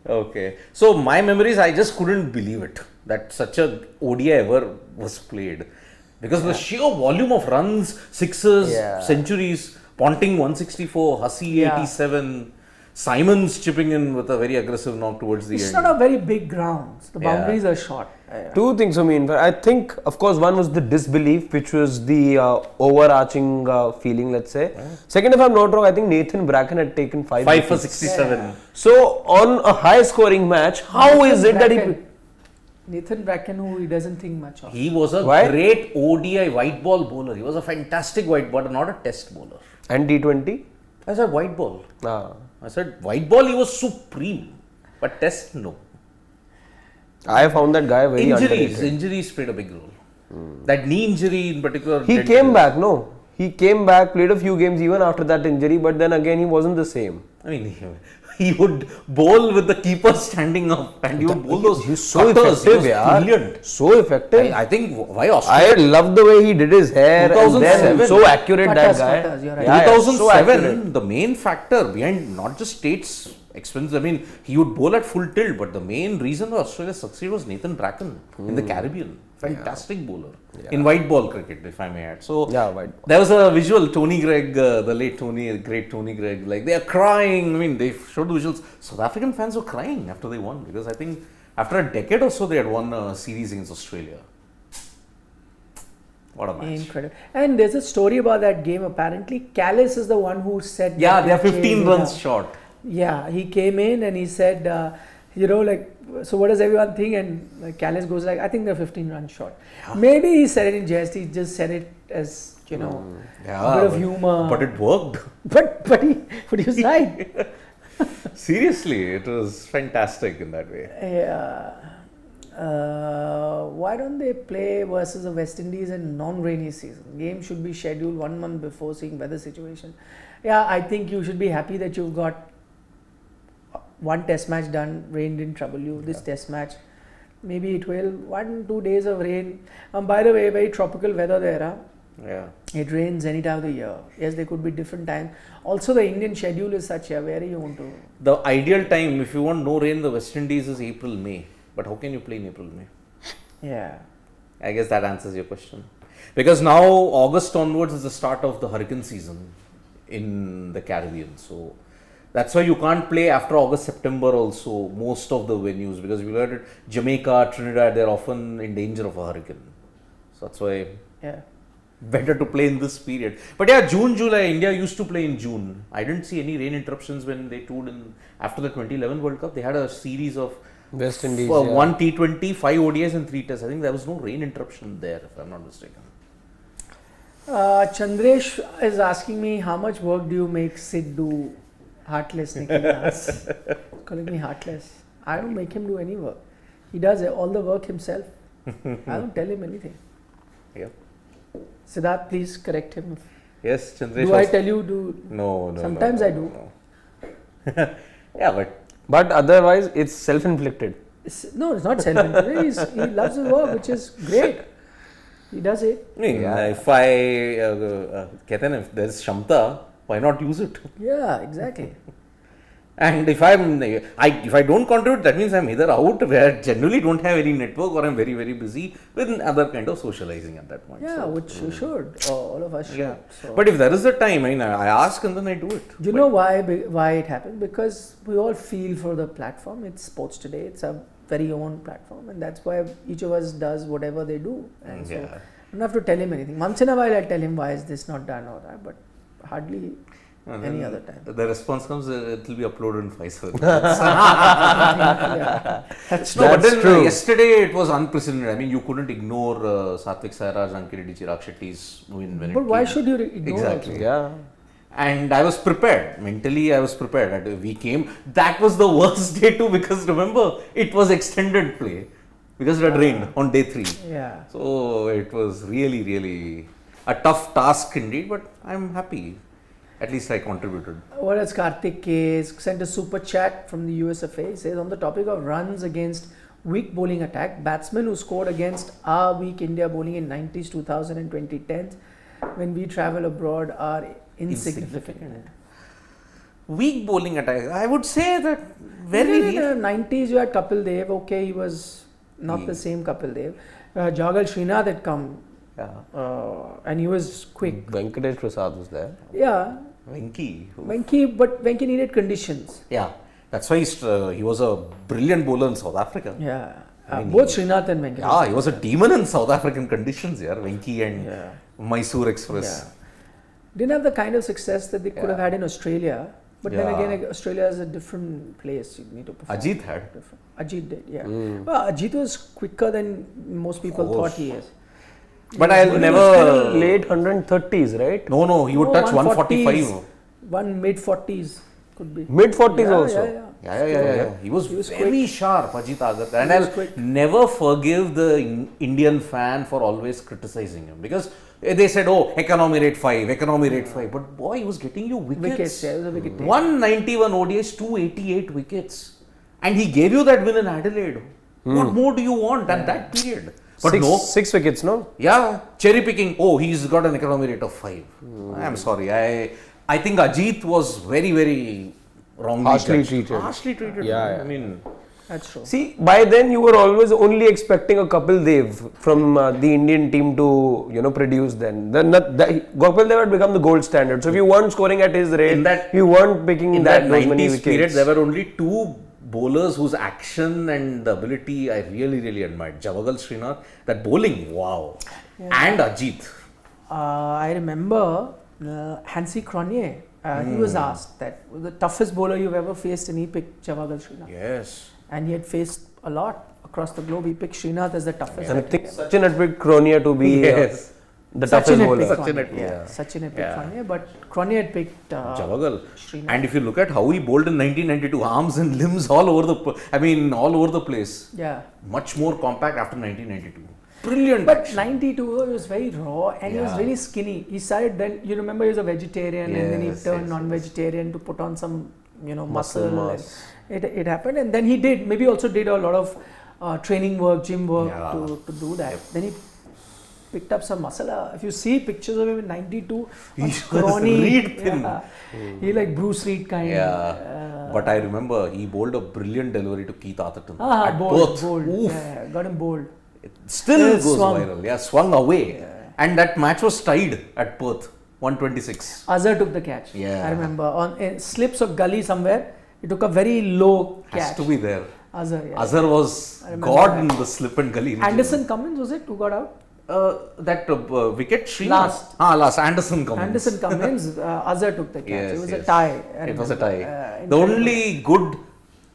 Okay. So my memories, I just couldn't believe it that such a ODI ever was played. Because the sheer volume of runs, sixes, Yeah. centuries, Ponting 164, Hussey Yeah. 87, Simons chipping in with a very aggressive knock towards the It's end. not a very big ground. The Yeah. boundaries are short. Two things, I mean. I think, of course, one was the disbelief, which was the overarching feeling, let's say. Second, if I'm not wrong, I think Nathan Bracken had taken 5 5 for wickets. 67. So, on a high scoring match, how is it that he. Nathan Bracken, who he doesn't think much of. He was a Why? great ODI white ball bowler. He was a fantastic white ball, not a test bowler. And T20? I said white ball. Ah. I said white ball, he was supreme. But test, no. I found that guy very underrated. Injuries played a big role. That knee injury in particular. He did- came back, no. He came back, played a few games even after that injury, but then again he wasn't the same. I mean, he would bowl with the keeper standing up, and he would bowl those. He's so cutters. He effective, was yeah. brilliant. So effective. I think why Australia? I loved the way he did his hair. And 2007. then so accurate Cutters, that guy. cutters, you're right. Yeah, yeah, so 2007, accurate. the main factor behind not just State's expense, I mean, he would bowl at full tilt, but the main reason why Australia succeeded was Nathan Bracken in the Caribbean. Fantastic bowler. In white ball cricket, if I may add. So, Yeah, white ball. there was a visual, Tony Gregg, the late Tony, great Tony Gregg, like they are crying. I mean, they showed the visuals. South African fans were crying after they won because I think after a decade or so, they had won a series against Australia. What a match. Incredible. And there's a story about that game. Apparently, Callis is the one who said. Yeah, that they are they 15 changed runs it up. short. Yeah, he came in and he said, so what does everyone think? And Callis goes like, I think they're 15 runs short. Maybe he said it in jest. He just said it as a bit of humor. But it worked. But he was right. Seriously, it was fantastic in that way. Yeah. Why don't they play versus the West Indies in non-rainy season? Game should be scheduled 1 month before, seeing weather situation. Yeah, I think you should be happy that you've got one test match done. Rain didn't trouble you. This test match, maybe it will 1-2 days of rain. By the way, very tropical weather there. Huh? Yeah. It rains any time of the year. Yes, there could be different times. Also, the Indian schedule is such here. Where are you want to? The ideal time, if you want no rain in the West Indies, is April, May. But how can you play in April, May? Yeah. I guess that answers your question. Because now August onwards is the start of the hurricane season in the Caribbean. So that's why you can't play after August, September also, most of the venues. Because if you look at it, Jamaica, Trinidad, they're often in danger of a hurricane. So that's why Yeah. better to play in this period. But yeah, June, July, India used to play in June. I didn't see any rain interruptions when they toured in after the 2011 World Cup. They had a series of West Indies. one T20, 5 ODIs and 3 tests. I think there was no rain interruption there, if I'm not mistaken. Chandresh is asking me, how much work do you make Sid do? Heartless, Nikhil asks. Calling me heartless. I don't make him do any work. He does all the work himself. I don't tell him anything. Yeah. Siddharth, please correct him. Yes, Chandresh. Do I tell you? Do No. Sometimes no, I do. No. Yeah, But otherwise, it's self-inflicted. No, it's not self-inflicted. He loves his work, which is great. He does it. if I कहते हैं ना, if there's Shamta, why not use it? Yeah, exactly. And if I don't contribute, that means I'm either out where I generally don't have any network, or I'm very, very busy with other kind of socializing at that point. Yeah, So, which you should. All of us should. yeah. So. But if there is a time, I ask and then I do it. Do you know why it happened? Because we all feel for the platform. It's Sports Today. It's a very own platform, and that's why each of us does whatever they do. And so Yeah. I don't have to tell him anything. Once in a while, I tell him why is this not done or that, but hardly And any then other time. The response comes, it will be uploaded in 5 seconds. Yeah, that's No, but That's then true. yesterday it was unprecedented. I mean, you couldn't ignore Satvik Sairaj and Kirti Chirag Shetty's win when But it why came. should you ignore Exactly. also? Yeah. And I was prepared. Mentally, I was prepared. And we came. That was the worst day too, because remember, it was extended play because it had rained on day 3. Yeah. So it was really, really a tough task indeed. But I'm happy. At least I contributed. What else? Karthik K sent a super chat from the USFA. He says, on the topic of runs against weak bowling attack, batsmen who scored against our weak India bowling in 90s, 2000 and 2010s when we travel abroad are insignificant. Weak bowling attack. I would say that very Even rare. in the 90s, you had Kapil Dev. Okay, he was not the same Kapil Dev. Jagal Srinath had come and he was quick. Venkatesh Prasad was there. Yeah, Venki. but Venki needed conditions. Yeah. That's why he was a brilliant bowler in South Africa. Yeah, I mean, both Srinath and Venki. Yeah, he was a demon in South African conditions. Yeah, Venki and Mysore Express. Yeah. Didn't have the kind of success that they could have had in Australia. But then Yeah. again, Australia is a different place. You need to perform. Ajit had. Different. Ajit did, yeah. Well, Ajit was quicker than most people course. thought he is. But I'll Still never. late 130s, right? No, he would No, touch 140s, 145. One mid 40s could be. Mid 40s Yeah, also. yeah. Yeah. He was very sharp, Ajit Agarkar. And He was I'll quick. never forgive the Indian fan for always criticizing him. Because they said, oh, economy rate 5. But boy, he was getting you wickets. Wickets, yeah, he was a wicket taker. 191 ODIs, 288 wickets. And he gave you that win in Adelaide. What more do you want at that period? But Six wickets, no? Yeah, cherry picking. Oh, he's got an economy rate of 5. I'm sorry. I think Ajit was very, very wrongly Harshly judged. treated. Harshly treated. Yeah. I mean, That's true. See, by then you were always only expecting a Kapil Dev from the Indian team to, produce then. Kapil Dev had become the gold standard. So if you weren't scoring at his rate, you weren't picking in that those many 90s wickets. period, there were only 2 bowlers whose action and ability I really, really admired. Javagal Srinath, that bowling, wow. And Ajit. I remember Hansi Cronje. He was asked that the toughest bowler you've ever faced, and he picked Javagal Srinath. Yes. And he had faced a lot across the globe. He picked Srinath as the toughest. And I think Sachin had picked Cronje to be Yes. the Sachin toughest had bowler. picked Sachin Cronje, had picked, yeah. Sachin had picked Cronje, but Cronje had picked Javagal. Srinath. And if you look at how he bowled in 1992, arms and limbs all over the place. Yeah. Much more compact after 1992. Brilliant. But action. 92 he was very raw and he was really skinny. He started then, you remember he was a vegetarian and then he turned non-vegetarian to put on some, muscle. mass. And it happened, and then he maybe also did a lot of training work, gym work to do that. Then he picked up some muscle. If you see pictures of him in 92, He scrawny. was Reed thin. Yeah. He like Bruce Reed kind. Yeah. But I remember he bowled a brilliant delivery to Keith Atherton. at Bold. Perth. Oof. Yeah, got him bold. It still Yeah, goes swung. viral. Yeah, swung away. And that match was tied at Perth, 126. Azhar took the catch. Yeah. I remember on slips of gully somewhere. He took a very low catch. Has to be there. Azhar, yeah. Azhar was God in the slip and gully region. Anderson Cummins, was it? Who got out? That wicket Srinath. Last. Last. Anderson Cummins. Anderson Cummins. Azhar took the catch. Yes, It was a yes. tie. I It was a remember. tie. The only good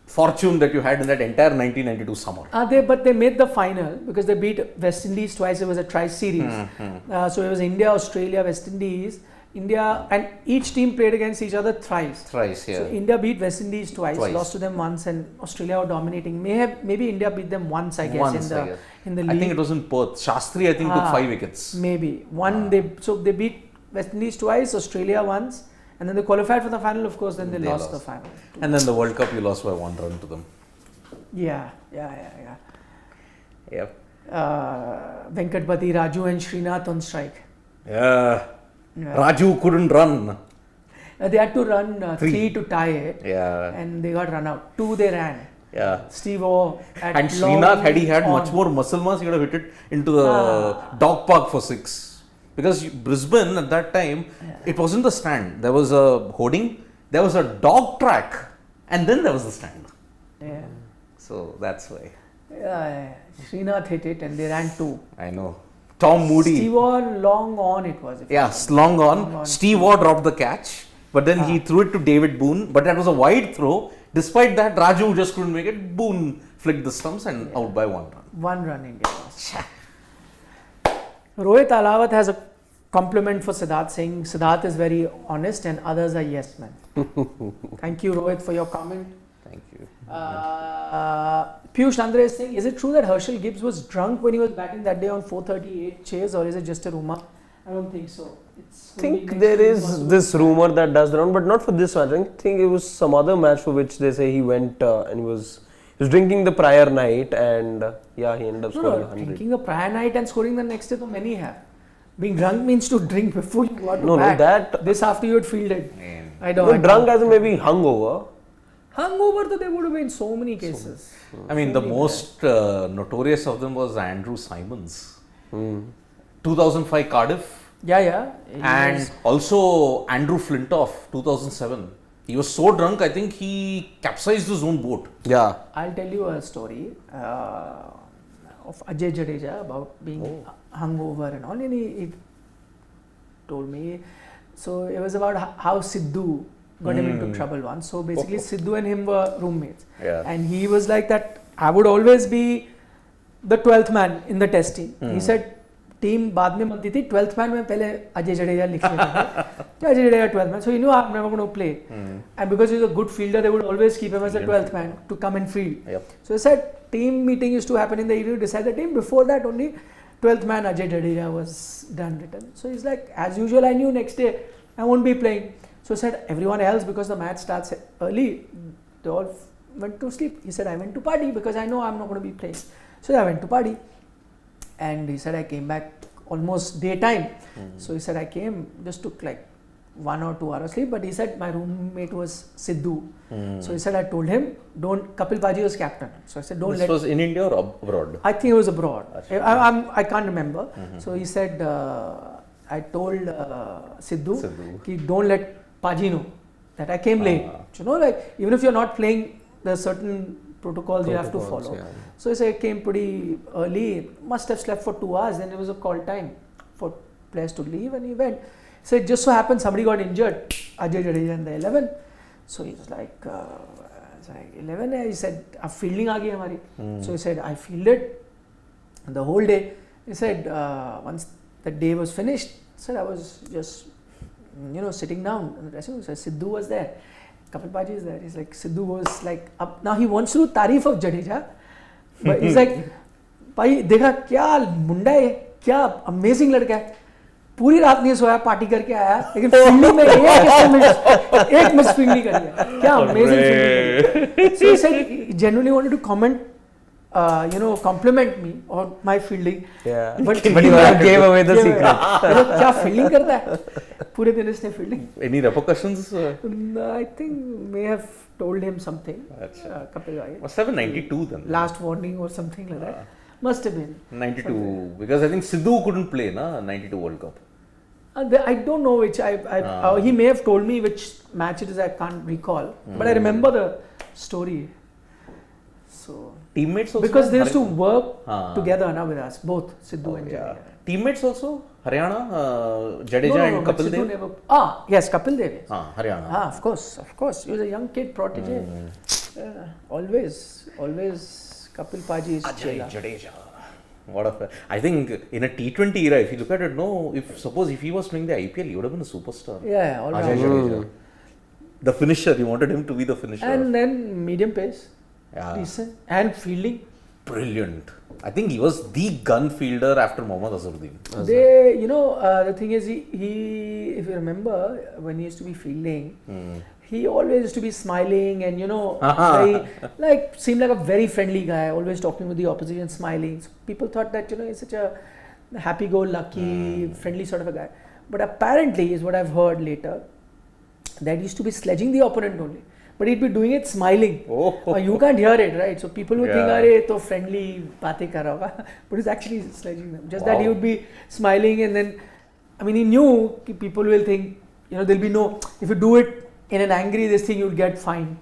fortune that you had in that entire 1992 summer. But they made the final because they beat West Indies twice. It was a tri-series. So it was India, Australia, West Indies India, and each team played against each other thrice. Thrice, yeah. So India beat West Indies twice, Twice. lost to them once, and Australia were dominating. Maybe India beat them once, I guess, Once, I in guess. the I league. think it was in Perth. Shastri, I think, took 5 wickets. Maybe one. They beat West Indies twice, Australia once, and then they qualified for the final. Of course, then they lost the final. And then the World Cup, you lost by 1 run to them. Yeah. Yep. Venkatpati, Raju, and Srinath on strike. Yeah. Raju couldn't run. They had to run 3 to tie it. Yeah. And they got run out. 2 they ran. Yeah. Steve O at And long Srinath, had he had on. much more muscle mass, he would have hit it into the dog park for 6. Because Brisbane at that time, it wasn't the stand. There was a hoarding, there was a dog track, and then there was the stand. Yeah. So that's why. Srinath hit it and they ran 2. I know. Tom Moody. Steve O long on it was. Long on. Steve Waugh dropped the catch, but then he threw it to David Boone. But that was a wide throw. Despite that, Raju just couldn't make it. Boone flicked the stumps and out by 1 run. 1 run India lost. Rohit Alawat has a compliment for Siddharth, saying Siddharth is very honest and others are yes men. Thank you, Rohit, for your comment. Thank you. Piyush Andre is saying, is it true that Herschel Gibbs was drunk when he was batting that day on 438 chase, or is it just a rumor? I don't think so. I think there is this rumor that does the round, but not for this match. I think it was some other match for which they say he went and he was drinking the prior night, and he ended up scoring 100. Drinking the prior night and scoring the next day, so many have. Being drunk means to drink before you go to bat. That this after you had fielded. I don't. No, drunk as in maybe hungover. Hungover, though, there would have been so many cases. I mean, the most notorious of them was Andrew Simons. 2005 Cardiff. Yeah. And also Andrew Flintoff, 2007. He was so drunk, I think he capsized his own boat. Yeah. I'll tell you a story of Ajay Jadeja about being hungover and all. And he told me. So it was about how Sidhu got him into trouble once. So basically, Sidhu and him were roommates. Yeah. And he was like that, I would always be the 12th man in the test team. He said, team बाद में बनती थी 12th man में पहले अजय जडेजा लिख लेते थे Ajay Jadeja 12th man, so he knew I'm never going to play, and because he's a good fielder they would always keep him as a 12th man to come and field. So he said team meeting used to happen in the evening to decide the team. Before that only 12th man Ajay Jadeja was done written. So he's like, as usual I knew next day I won't be playing. So he said everyone else, because the match starts early, they all went to sleep. He said I went to party because I know I'm not going to be playing. So I went to party. And he said I came back almost daytime. So he said I came, just took like 1 or 2 hours sleep. But he said my roommate was Sidhu. So he said I told him, Kapil Paji was captain. So I said don't This was in India or abroad? I think it was abroad. I can't remember. So he said I told Sidhu ki don't let Paji know that I came late. You know, like even if you're not playing, there's certain protocols you have to follow. Yeah. So he said I came pretty early, must have slept for 2 hours, then it was a call time for players to leave and he went. So it just so happened somebody got injured, Ajay Jadeja in the 11. So he was like, 11, he said, a fielding aa gayi hamari. So he said, I fielded the whole day. He said, once the day was finished, said I was just, sitting down in the dressing room. So Sidhu was there. Kapil Paji is there. He's like, Sidhu was like, up. Now he wants to do tarif of Jadeja. But he's like, भाई देखा क्या मुंडा है, क्या amazing लड़का है, पूरी रात नहीं सोया, पार्टी करके आया, लेकिन फील्डिंग में एक मिस फील्ड नहीं करी है, क्या amazing fielding. So he said he genuinely wanted to comment, compliment me on my fielding. Yeah. But he gave away the secret. क्या फील्डिंग करता है पूरे दिन इसने fielding. Any repercussions? I think may have told him something. Kapil Bhai. Must have been 92 then. Last warning or something like that. Must have been. 92, because I think Sidhu couldn't play, 92 World Cup. I don't know which. He may have told me which match it is. I can't recall, but I remember the story. So teammates also. Because they used to work together with us, both Sidhu and Jadeja. Teammates also, Haryana, Jadeja and Kapil Dev. Yes, Kapil Dev. Haryana. Of course. He was a young kid, protege. Always Kapil Paji is Ajay Jadeja. I think in a T20 era, if you look at it, suppose if he was playing the IPL, he would have been a superstar. Yeah, all Ajay round. Jadeja. The finisher, you wanted him to be the finisher. And then medium pace, Yeah. decent, and fielding. Brilliant. I think he was the gun fielder after Mohammad Azharuddin. The thing is, he, if you remember, when he used to be fielding, he always used to be smiling and, very, seemed like a very friendly guy, always talking with the opposition, smiling. So people thought that, he's such a happy-go-lucky, friendly sort of a guy. But apparently, is what I've heard later, that he used to be sledging the opponent only. But he'd be doing it smiling. You can't hear it, right? So people would think, "Arey, to friendly baatein kar raha hoga." But he's actually sledging them. Just that he would be smiling, and then, he knew people will think, there'll be no. If you do it in an angry this thing, you'll get fined.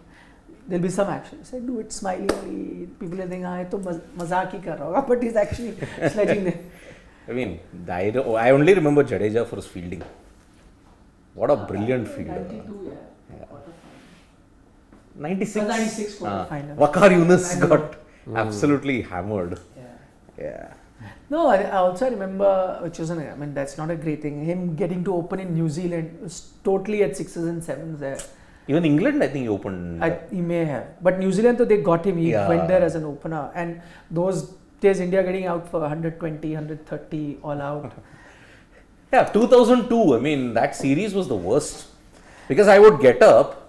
There'll be some action. So do it smilingly. People will think, "Ah, to mazak hi kar raha hoga," but he's actually sledging them. I only remember Jadeja for his fielding. What a brilliant fielder. 92, yeah. 96. 96 final. Waqar Yunus got absolutely hammered. Yeah. No, I also remember, that's not a great thing. Him getting to open in New Zealand was totally at 6s and 7s there. Even England, I think he opened. He may have. But New Zealand, though, they got him. He went there as an opener. And those days, India getting out for 120, 130, all out. Yeah, 2002. That series was the worst. Because I would get up.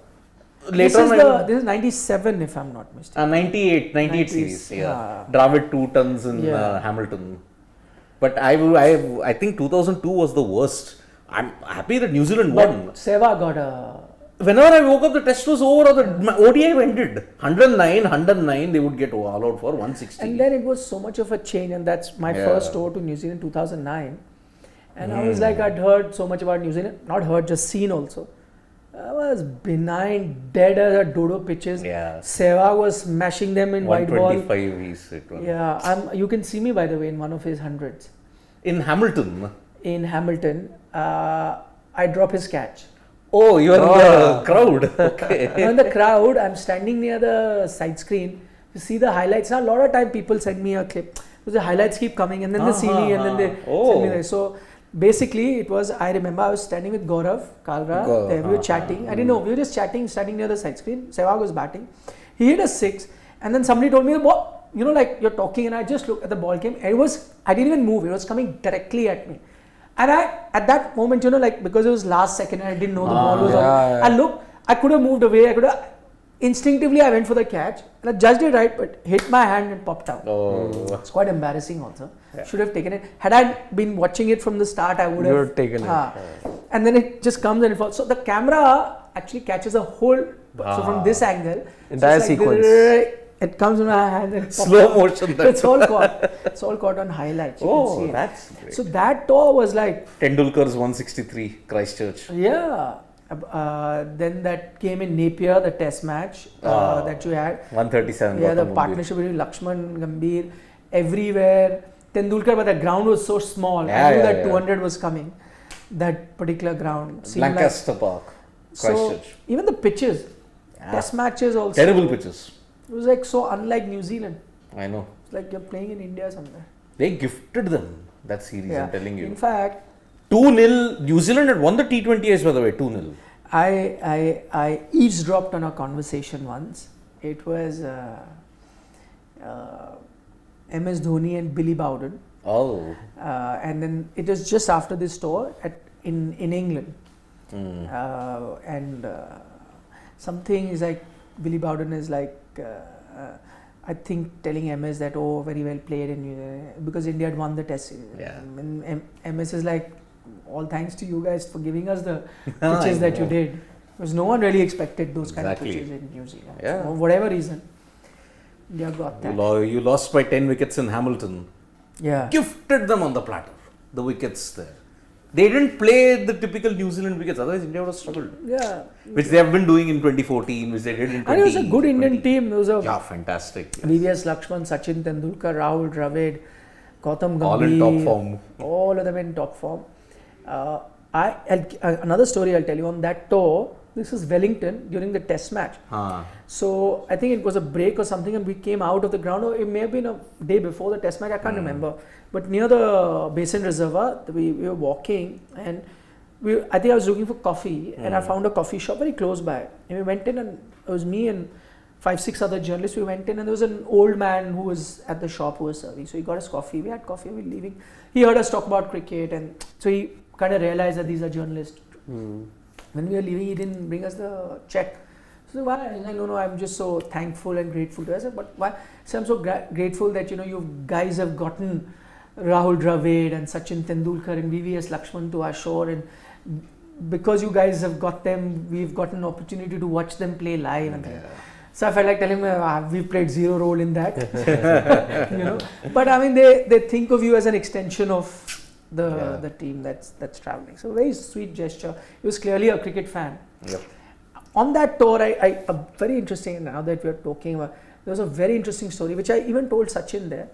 Later This is 97, if I'm not mistaken. 98 series. Yeah. Dravid 2 tons in Hamilton. But I think 2002 was the worst. I'm happy that New Zealand won. Seva got a. Whenever I woke up, the test was over or the ODI ended. 109, they would get all out for 160. And then it was so much of a change, and that's my first tour to New Zealand 2009. And I was like, I'd heard so much about New Zealand, not heard, just seen also. I was benign, dead as a dodo pitches. Yeah. Sehwag was smashing them in white ball. 125 he's hit one. Yeah, you can see me, by the way, in one of his hundreds. In Hamilton? In Hamilton, I drop his catch. Oh, you are in the crowd. Okay. I'm in the crowd. I'm standing near the side screen. You see the highlights. Now, a lot of time people send me a clip. Because the highlights keep coming and then they see me and then they send me there. So, basically, it was, I remember I was standing with Gaurav Kalra, there we were chatting. I didn't know, we were just chatting, standing near the side screen. Sehwag was batting. He hit a 6 and then somebody told me the ball, you're talking and I just looked at the ball came. I didn't even move, it was coming directly at me. And at that moment, because it was last second and I didn't know the ball was on. I looked, I could have moved away, instinctively I went for the catch and I judged it right, but hit my hand and popped out. It's quite embarrassing also. Should have taken it. Had I been watching it from the start, I would have taken it. And then it just comes and it falls. So the camera actually catches a whole. So from this angle, entire sequence. It comes in my hand and slow motion. It's all caught. It's all caught on highlights. You can see it. That's great. So that tour was like Tendulkar's 163 Christchurch. Yeah. Then that came in Napier, the test match that you had. 137. Yeah, the partnership between Lakshman, Gambhir, everywhere. Tendulkar, but the ground was so small. I knew that 200 was coming. That particular ground. Lancaster Park, Christchurch. So, even the pitches, test matches also. Terrible pitches. It was like so unlike New Zealand. I know. It's like you're playing in India somewhere. They gifted them that series, I'm telling you. In fact, 2-0. New Zealand had won the T20s, by the way, 2-0. I eavesdropped on a conversation once. It was MS Dhoni and Billy Bowden. Oh. And then it was just after this tour in England. And something is like, Billy Bowden is like, I think telling MS that, very well played, because India had won the test series. Yeah. And MS is like, all thanks to you guys for giving us the pitches that you did. Because no one really expected those kind of pitches in New Zealand. Yeah. For whatever reason, India got that. You lost by 10 wickets in Hamilton. Yeah. Gifted them on the platter, the wickets there. They didn't play the typical New Zealand wickets, otherwise India would have struggled. Yeah. Which they have been doing in 2014, which they did in 2020. And it was a good Indian team. There was a fantastic. VVS Lakshman, Sachin Tendulkar, Rahul Dravid, Gautam Gambhir. All in top form. All of them in top form. Another story I'll tell you on that tour, This is Wellington during the test match. Huh. So I think it was a break or something, and we came out of the ground, or it may have been a day before the test match, I can't remember. But near the Basin Reservoir, we were walking, and I think I was looking for coffee, and I found a coffee shop very close by. And we went in, and it was me and 5-6 other journalists. We went in, and there was an old man who was at the shop who was serving. So he got us coffee. We had coffee. We were leaving. He heard us talk about cricket, and so he kind of realized that these are journalists. When we were leaving, he didn't bring us the check. So why? I said, no, I'm just so thankful and grateful to us. I said, but why? So I'm so grateful that you guys have gotten Rahul Dravid and Sachin Tendulkar and VVS Lakshman to our shore, and because you guys have got them, we've got an opportunity to watch them play live. And so I felt like telling him, we've played zero role in that. But I mean, they think of you as an extension of the team that's traveling. So very sweet gesture. He was clearly a cricket fan. Yep. On that tour, very interesting, now that we're talking about, there was a very interesting story which I even told Sachin there.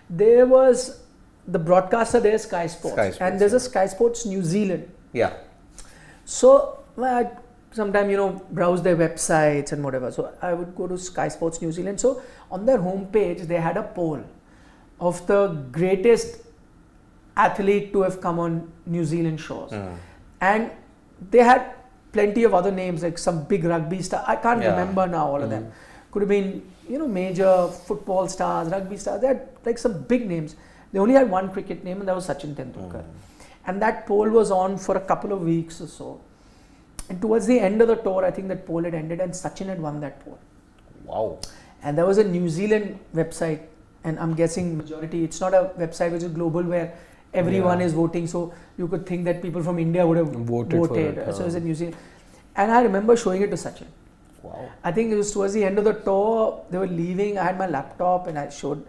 There was the broadcaster there, Sky Sports, and there's a Sky Sports New Zealand. Yeah. So I sometime browse their websites and whatever. So I would go to Sky Sports New Zealand. So on their homepage, they had a poll of the greatest athlete to have come on New Zealand shores, and they had plenty of other names, like some big rugby star. I can't remember now all of them. Could have been major football stars, rugby stars. They had like some big names. They only had one cricket name, and that was Sachin Tendulkar. And that poll was on for a couple of weeks or so. And towards the end of the tour, I think that poll had ended, and Sachin had won that poll. Wow. And there was a New Zealand website, and I'm guessing majority, it's not a website which is global where everyone is voting, so you could think that people from India would have voted. For it. So it was a New Zealand. And I remember showing it to Sachin. Wow. I think it was towards the end of the tour, they were leaving, I had my laptop and I showed,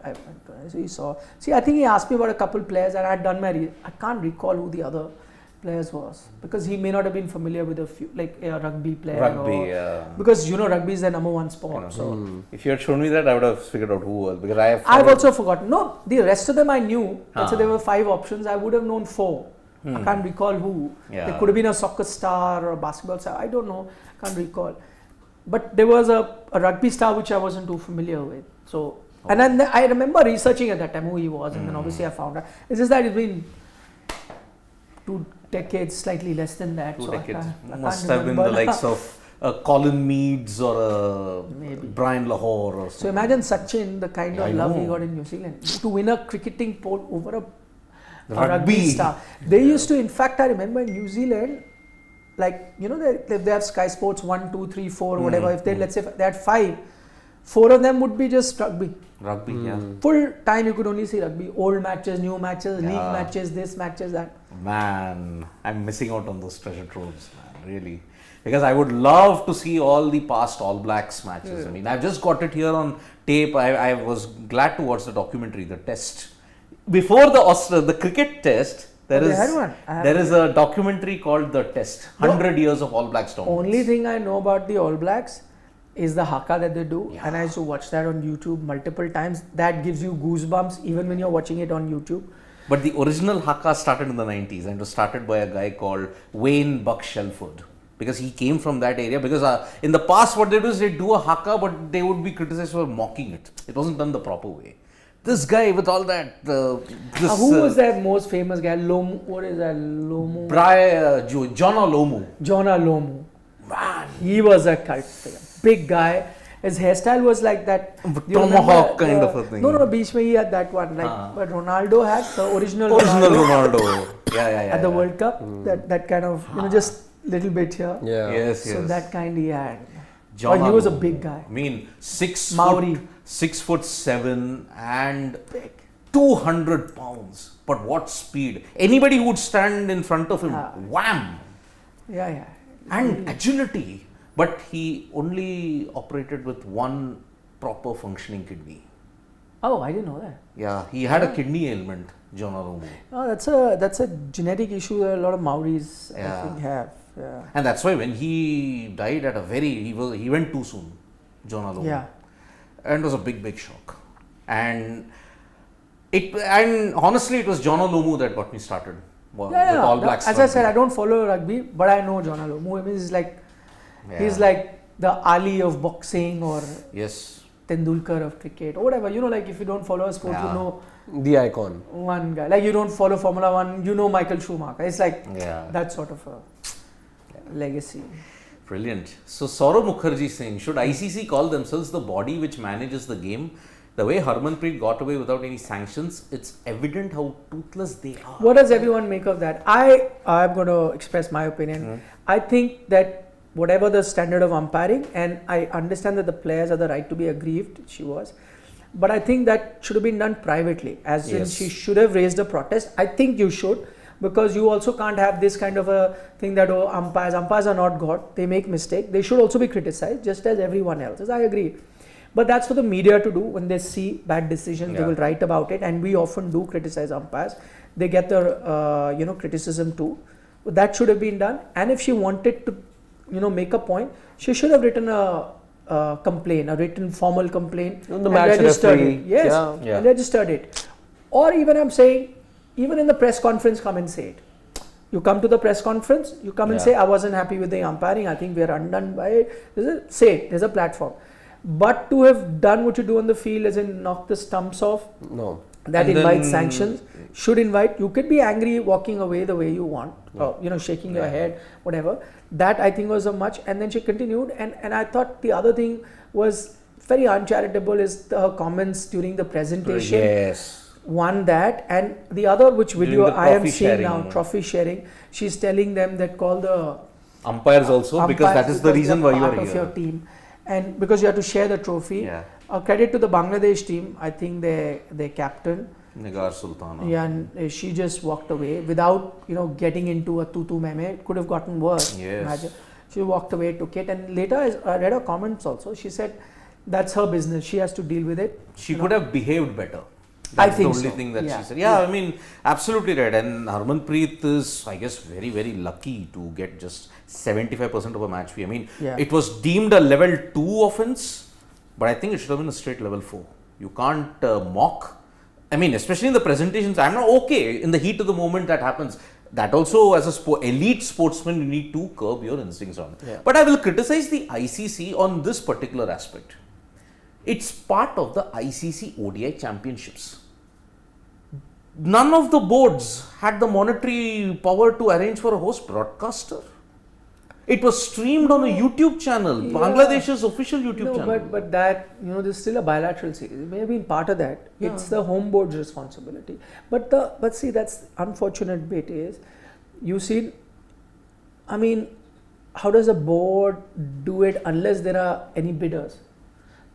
so he saw. See, I think he asked me about a couple players, and I had done I can't recall who the other players was, because he may not have been familiar with a few, like a rugby player. Because rugby is the number one sport. So if you had shown me that, I would have figured out who was, because I've also forgotten. No, the rest of them I knew. So there were 5 options. I would have known 4. I can't recall who. There could have been a soccer star or a basketball star. I don't know. Can't recall. But there was a rugby star which I wasn't too familiar with. So, and then I remember researching at that time who he was, and then obviously I found out. It's just that it's been 2 decades, slightly less than that. 2 decades. Must have been the likes of Colin Meads or Brian Lahore or something. So imagine Sachin, the kind of love he got in New Zealand, to win a cricketing poll over a rugby star. They used to, in fact, I remember in New Zealand, like, they have Sky Sports 1, 2, 3, 4, whatever. If they, let's say they had 5, 4 of them would be just rugby. Rugby, Full time you could only see rugby. Old matches, new matches, league matches, this matches, that. Man, I'm missing out on those treasure troves, man, really. Because I would love to see all the past All Blacks matches. I mean, I've just got it here on tape. I was glad to watch the documentary, the test. Before the cricket test, there is a documentary called The Test, 100 years of All Blacks dominance. Only thing I know about the All Blacks is the haka that they do, and I used to watch that on YouTube multiple times. That gives you goosebumps even when you're watching it on YouTube. But the original haka started in the 90s, and it was started by a guy called Wayne Buck Shelford, because he came from that area. Because in the past what they do is they do a haka, but they would be criticized for mocking it. It wasn't done the proper way. This guy with all that... who was that most famous guy? What is that? Lomu? Jonna Lomu. Jonna Lomu. Man. He was a cult figure. Big guy. His hairstyle was like that. Tomahawk kind of a thing. No, beach mein he had that one. But Ronaldo had the original Ronaldo. At the World Cup. That kind of, just little bit here. Yeah. Yes. So that kind he had. Jonna he was a big guy. I mean, 6 Maori. 6'7" and 200 pounds. But what speed! Anybody who would stand in front of him, wham! Yeah. And agility. But he only operated with one proper functioning kidney. Oh, I didn't know that. Yeah, he had a kidney ailment, Jonna Lomu. Oh, that's a genetic issue that a lot of Maoris I think have. Yeah. And that's why when he died at he went too soon, Jonna Lomu. Yeah. And it was a big shock. And honestly, it was Jonna Lomu that got me started with All Blacks. As rugby. I said, I don't follow rugby, but I know Jonna Lomu. He's like, He's like the Ali of boxing or Yes. Tendulkar of cricket or whatever. You know, like if you don't follow a sport, you Yeah. know The icon. one guy. Like you don't follow Formula One, you know Michael Schumacher. It's like Yeah. that sort of a legacy. Brilliant. So Saurav Mukherjee saying, should ICC call themselves the body which manages the game? The way Harmanpreet got away without any sanctions, it's evident how toothless they are. What does everyone make of that? I'm going to express my opinion. I think that whatever the standard of umpiring, and I understand that the players have the right to be aggrieved, she was, but I think that should have been done privately, as in Yes. she should have raised a protest. I think you should, because you also can't have this kind of a thing that, oh, umpires are not God, they make mistakes, they should also be criticized just as everyone else is. I agree. But that's for the media to do. When they see bad decisions, they will write about it, and we often do criticize umpires. They get the criticism too. But that should have been done. And if she wanted to, make a point, she should have written a complaint, a written formal complaint, The and match registered referee. it. Yes, Yeah. and registered it. Or even I'm saying, even in the press conference, come and say it. You come to the press conference, you come and say, I wasn't happy with the umpiring. I think we are undone by it. Say it. There's a platform. But to have done what you do on the field, as in knock the stumps off, No. that And invites then- sanctions. Should invite. You could be angry walking away the way you want, or shaking your head, whatever. That I think was a much. And then she continued, and I thought the other thing was very uncharitable is her comments during the presentation. Yes. One that, and the other, which video During the I am trophy seeing sharing. now, trophy sharing. She's telling them that call the Umpires also, because umpires that is the because reason they're why you are part of here. your team, and because you have to share the trophy. Yeah. Credit to the Bangladesh team. I think their captain. Nigar Sultana. Yeah, and she just walked away without getting into a tutu meme. It could have gotten worse. Yes. Imagine. She walked away, took it, and later I read her comments also. She said that's her business. She has to deal with it. She could have behaved better. I That's think the only so. thing that Yeah. she said. Yeah, I mean, absolutely right. And Harmanpreet is, I guess, very, very lucky to get just 75% of a match fee. I mean, Yeah. it was deemed a level 2 offense, but I think it should have been a straight level 4. You can't mock. I mean, especially in the presentations, I'm not okay. In the heat of the moment, that happens. That also, as a elite sportsman, you need to curb your instincts on. Yeah. But I will criticize the ICC on this particular aspect. It's part of the ICC ODI championships. None of the boards had the monetary power to arrange for a host broadcaster. It was streamed on a YouTube channel, Yeah. Bangladesh's official YouTube No, channel. but that there's still a bilateral series. It may have been part of that. Yeah. It's the home board's responsibility. But see, that's the unfortunate bit is, you see, I mean, how does a board do it unless there are any bidders?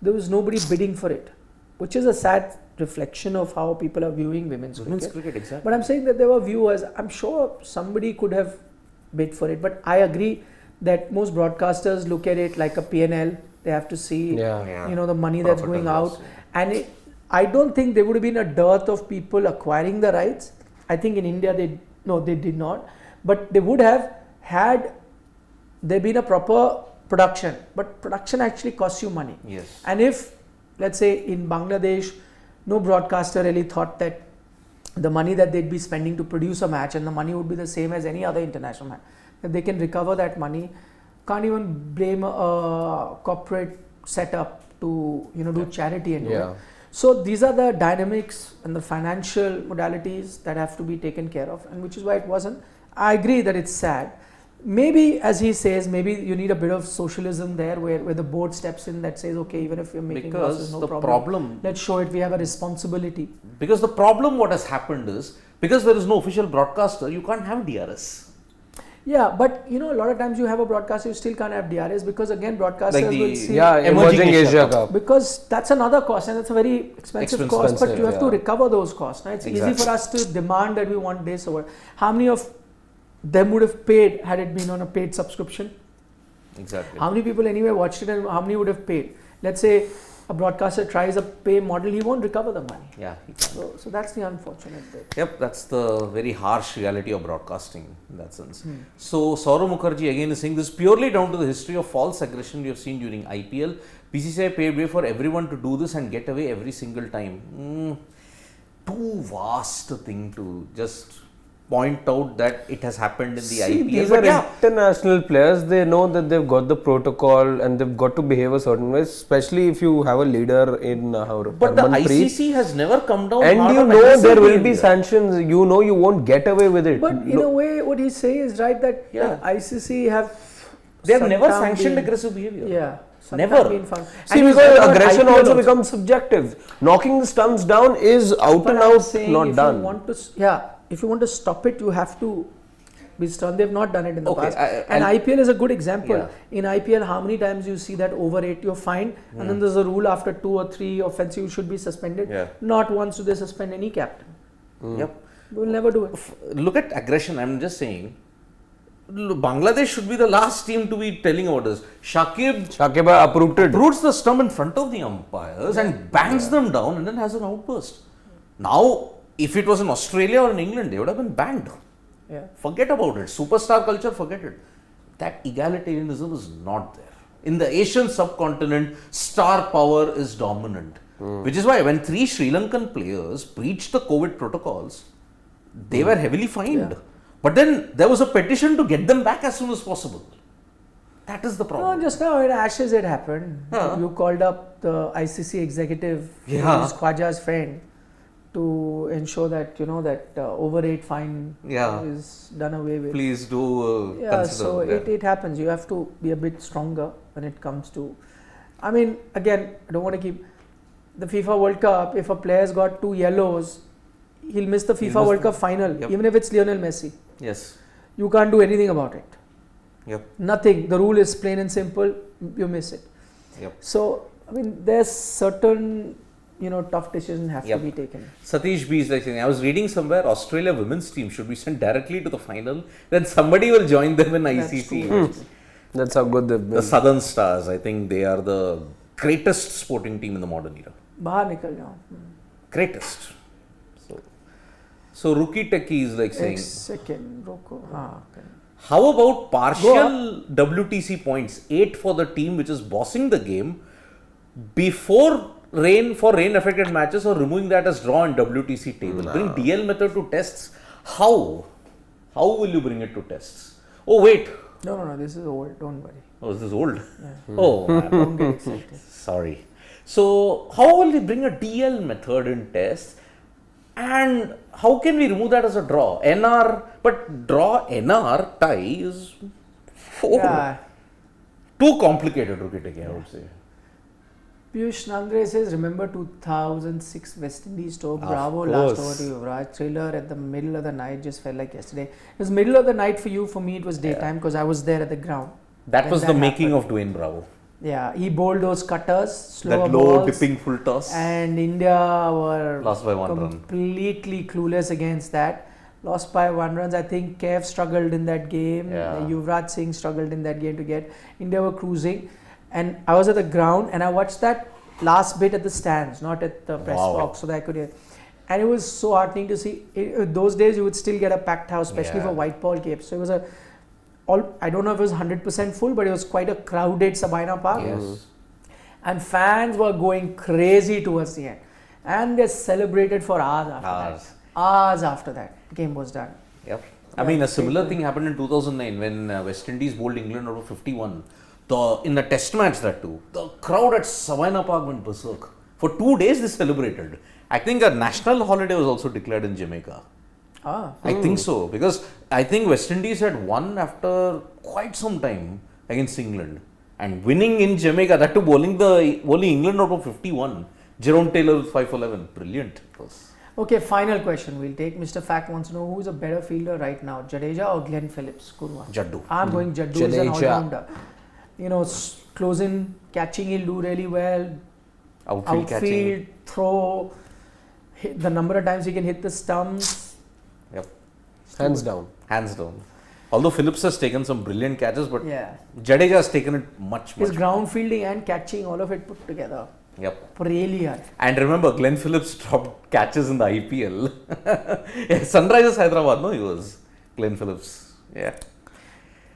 There was nobody bidding for it, which is a sad reflection of how people are viewing women's cricket. Exactly. But I'm saying that there were viewers. I'm sure somebody could have bid for it. But I agree that most broadcasters look at it like a P&L. They have to see, Yeah. the money that's Profit going and out. loss, And I don't think there would have been a dearth of people acquiring the rights. I think in India they did not. But they would have had there been a proper production. But production actually costs you money. Yes. And if, let's say, in Bangladesh, no broadcaster really thought that the money that they'd be spending to produce a match and the money would be the same as any other international match, that they can recover that money, can't even blame a corporate setup to do charity and all. Yeah. So these are the dynamics and the financial modalities that have to be taken care of, and which is why it wasn't. I agree that it's sad. Maybe, as he says, maybe you need a bit of socialism there where the board steps in that says, okay, even if you're making Because losses, no the problem. problem, Let's show it, we have a responsibility. because the problem what has happened is, because there is no official broadcaster, you can't have DRS. Yeah, but a lot of times you have a broadcaster, you still can't have DRS because again, broadcasters Like the- will see. Yeah, Emerging emerging Asia Asia Cup. Cup. Because that's another cost, and that's a very expensive cost, but you have to yeah. recover those costs. Right? It's easy Exactly. for us to demand that we want this or how many of them would have paid had it been on a paid subscription? Exactly. How many people anyway watched it and how many would have paid? Let's say a broadcaster tries a pay model, he won't recover the money. Yeah. he can. So that's the unfortunate bit. Yep, that's the very harsh reality of broadcasting in that sense. So Saurav Mukherjee again is saying this purely down to the history of false aggression we have seen during IPL. BCCI paid way for everyone to do this and get away every single time. Too vast a thing to just point out that it has happened in the See, IPL. these But are international players. They know that they've got the protocol and they've got to behave a certain way, especially if you have a leader in but the Harmanpreet. ICC has never come down. And hard you on know aggressive there will be behavior. sanctions. You know you won't get away with it. But in a way, what he's saying is right that Yeah. ICC have. They have never sometime sanctioned been- aggressive behavior. Yeah. Never. sometime been found. See, And he's because never aggression IPL also becomes subjective. Knocking the stumps down is out But and I'm out saying not if done. You want to, if you want to stop it, you have to be stern. They've not done it in the Okay, past. And I'll- IPL is a good example. Yeah. In IPL, how many times you see that over 8 you're fined, and then there's a rule after 2 or 3 offenses you should be suspended. Yeah. Not once do they suspend any captain. Yep. We'll never do it. Look at aggression. I'm just saying. Bangladesh should be the last team to be telling about this. Shakib uprooted. roots the stump in front of the umpires and bangs them down and then has an outburst. Now, if it was in Australia or in England, they would have been banned. Yeah. Forget about it. Superstar culture, forget it. That egalitarianism is not there. In the Asian subcontinent, star power is dominant. Which is why when 3 Sri Lankan players breached the COVID protocols, they were heavily fined. Yeah. But then there was a petition to get them back as soon as possible. That is the No, problem. just now in Ashes it happened. Huh. You called up the ICC executive, who Yeah. is Khwaja's friend, to ensure that that over 8 fine Yeah. is done away with. Please do Yeah, consider so that. it happens. You have to be a bit stronger when it comes to. I mean, again, I don't want to keep the FIFA World Cup. If a player's got 2 yellows, he'll miss the FIFA miss World the- Cup final, Yep. even if it's Lionel Messi. Yes. You can't do anything about it. Yep. Nothing. The rule is plain and simple. You miss it. Yep. So, I mean, there's certain tough decisions have Yep. to be taken. Satish B is like saying, I was reading somewhere Australia women's team should be sent directly to the final. Then somebody will join them in That's ICC. true. That's how good they've been. The Southern Stars, I think they are the greatest sporting team in the modern era. Bahar nikal jao. Greatest. So Rookie Techie is like saying, Ek second, roko. Okay. how about Go partial WTC points? 8 for the team which is bossing the game before rain affected matches, or removing that as draw in WTC table. Bring DL method to tests. How? How will you bring it to tests? Oh wait. No, this is old. Don't worry. Oh, is this old? Oh, man. Don't get excited. Sorry. So, how will we bring a DL method in tests? And how can we remove that as a draw? NR, but draw NR tie is Yeah. too complicated, I would say. Piyush Nandre says, remember 2006 West Indies tour? Bravo, course. last over to Yuvraj. Thriller at the middle of the night just felt like yesterday. It was middle of the night for you. For me, it was daytime because I was there at the ground. That when was the making happened. of Dwayne Bravo. Yeah, he bowled those cutters, slower That low balls, dipping full toss. and India were Lost by 1 run. completely clueless against that. Lost by 1 runs. I think Kev struggled in that game. Yeah. Yuvraj Singh struggled in that game to get. India were cruising, and I was at the ground and I watched that last bit at the stands, not at the press Wow. box, so that I could hear. And it was so heartening to see. Those days, you would still get a packed house, especially Yeah. for white ball games. So it was I don't know if it was 100% full, but it was quite a crowded Sabina Park. Yes. And fans were going crazy towards the end. And they celebrated for hours after Hours. that. Hours after that, game was done. Yep. I mean, a similar thing happened in 2009 when West Indies bowled England over 51. In the test match, that too, the crowd at Savannah Park went berserk. For 2 days, they celebrated. I think a national holiday was also declared in Jamaica. I think so, because I think West Indies had won after quite some time against England, and winning in Jamaica, that too bowling England out of 51. Jerome Taylor with 5 for 11, brilliant. It was. Okay, final question. We'll take Mr. Fact wants to know who is a better fielder right now, Jadeja or Glenn Phillips? Good one. Jaddu. I'm going Jaddu. Is an Jadeja. all-rounder. Closing, catching, he'll do really well. Outfield catching. Throw, hit the number of times he can hit the stumps. Yep. Hands down. Hands down. Although Phillips has taken some brilliant catches, but Yeah. Jadeja has taken it much. His ground fielding and catching, all of it put together. Yep. Brilliant. And remember, Glenn Phillips dropped catches in the IPL. Yeah, Sunrisers Hyderabad, no, he was Glenn Phillips. Yeah.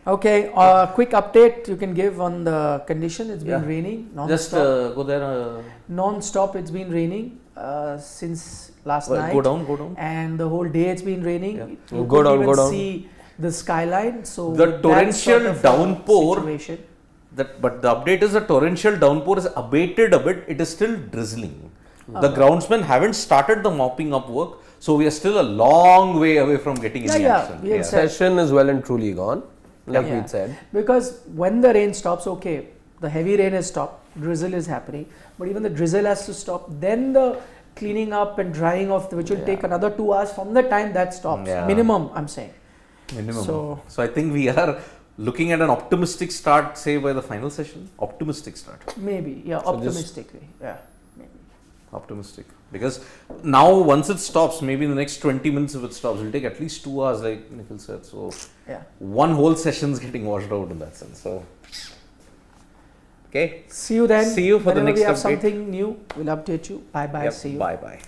Okay, quick update you can give on the condition. It's been Yeah. raining non-stop. Just go there. Non-stop it's been raining since last night. Go down. And the whole day it's been raining. Yeah. You Go couldn't down. even see the skyline. So The with that torrential sort of a downpour- situation, But the update is the torrential downpour is abated a bit. It is still drizzling. The Okay. groundsmen haven't started the mopping up work, so we are still a long way away from getting any Yeah, action. we have said- Session is well and truly gone, like Yeah. we said. because when the rain stops, okay, the heavy rain has stopped, drizzle is happening, but even the drizzle has to stop, then the cleaning up and drying off, which will take another 2 hours from the time that stops, Yeah. minimum, I'm saying. Minimum. So- So I think we are looking at an optimistic start, say by the final session. Optimistic start. Maybe, yeah, So this- optimistically, yeah, maybe. Optimistic. Because now once it stops, maybe in the next 20 minutes if it stops, it'll take at least 2 hours like Nikhil said. So Yeah. one whole session's getting washed out in that sense. So okay. See you then. See you for the Whenever next we have update. something new, we'll update you. Bye bye. Yep. See you. Bye bye.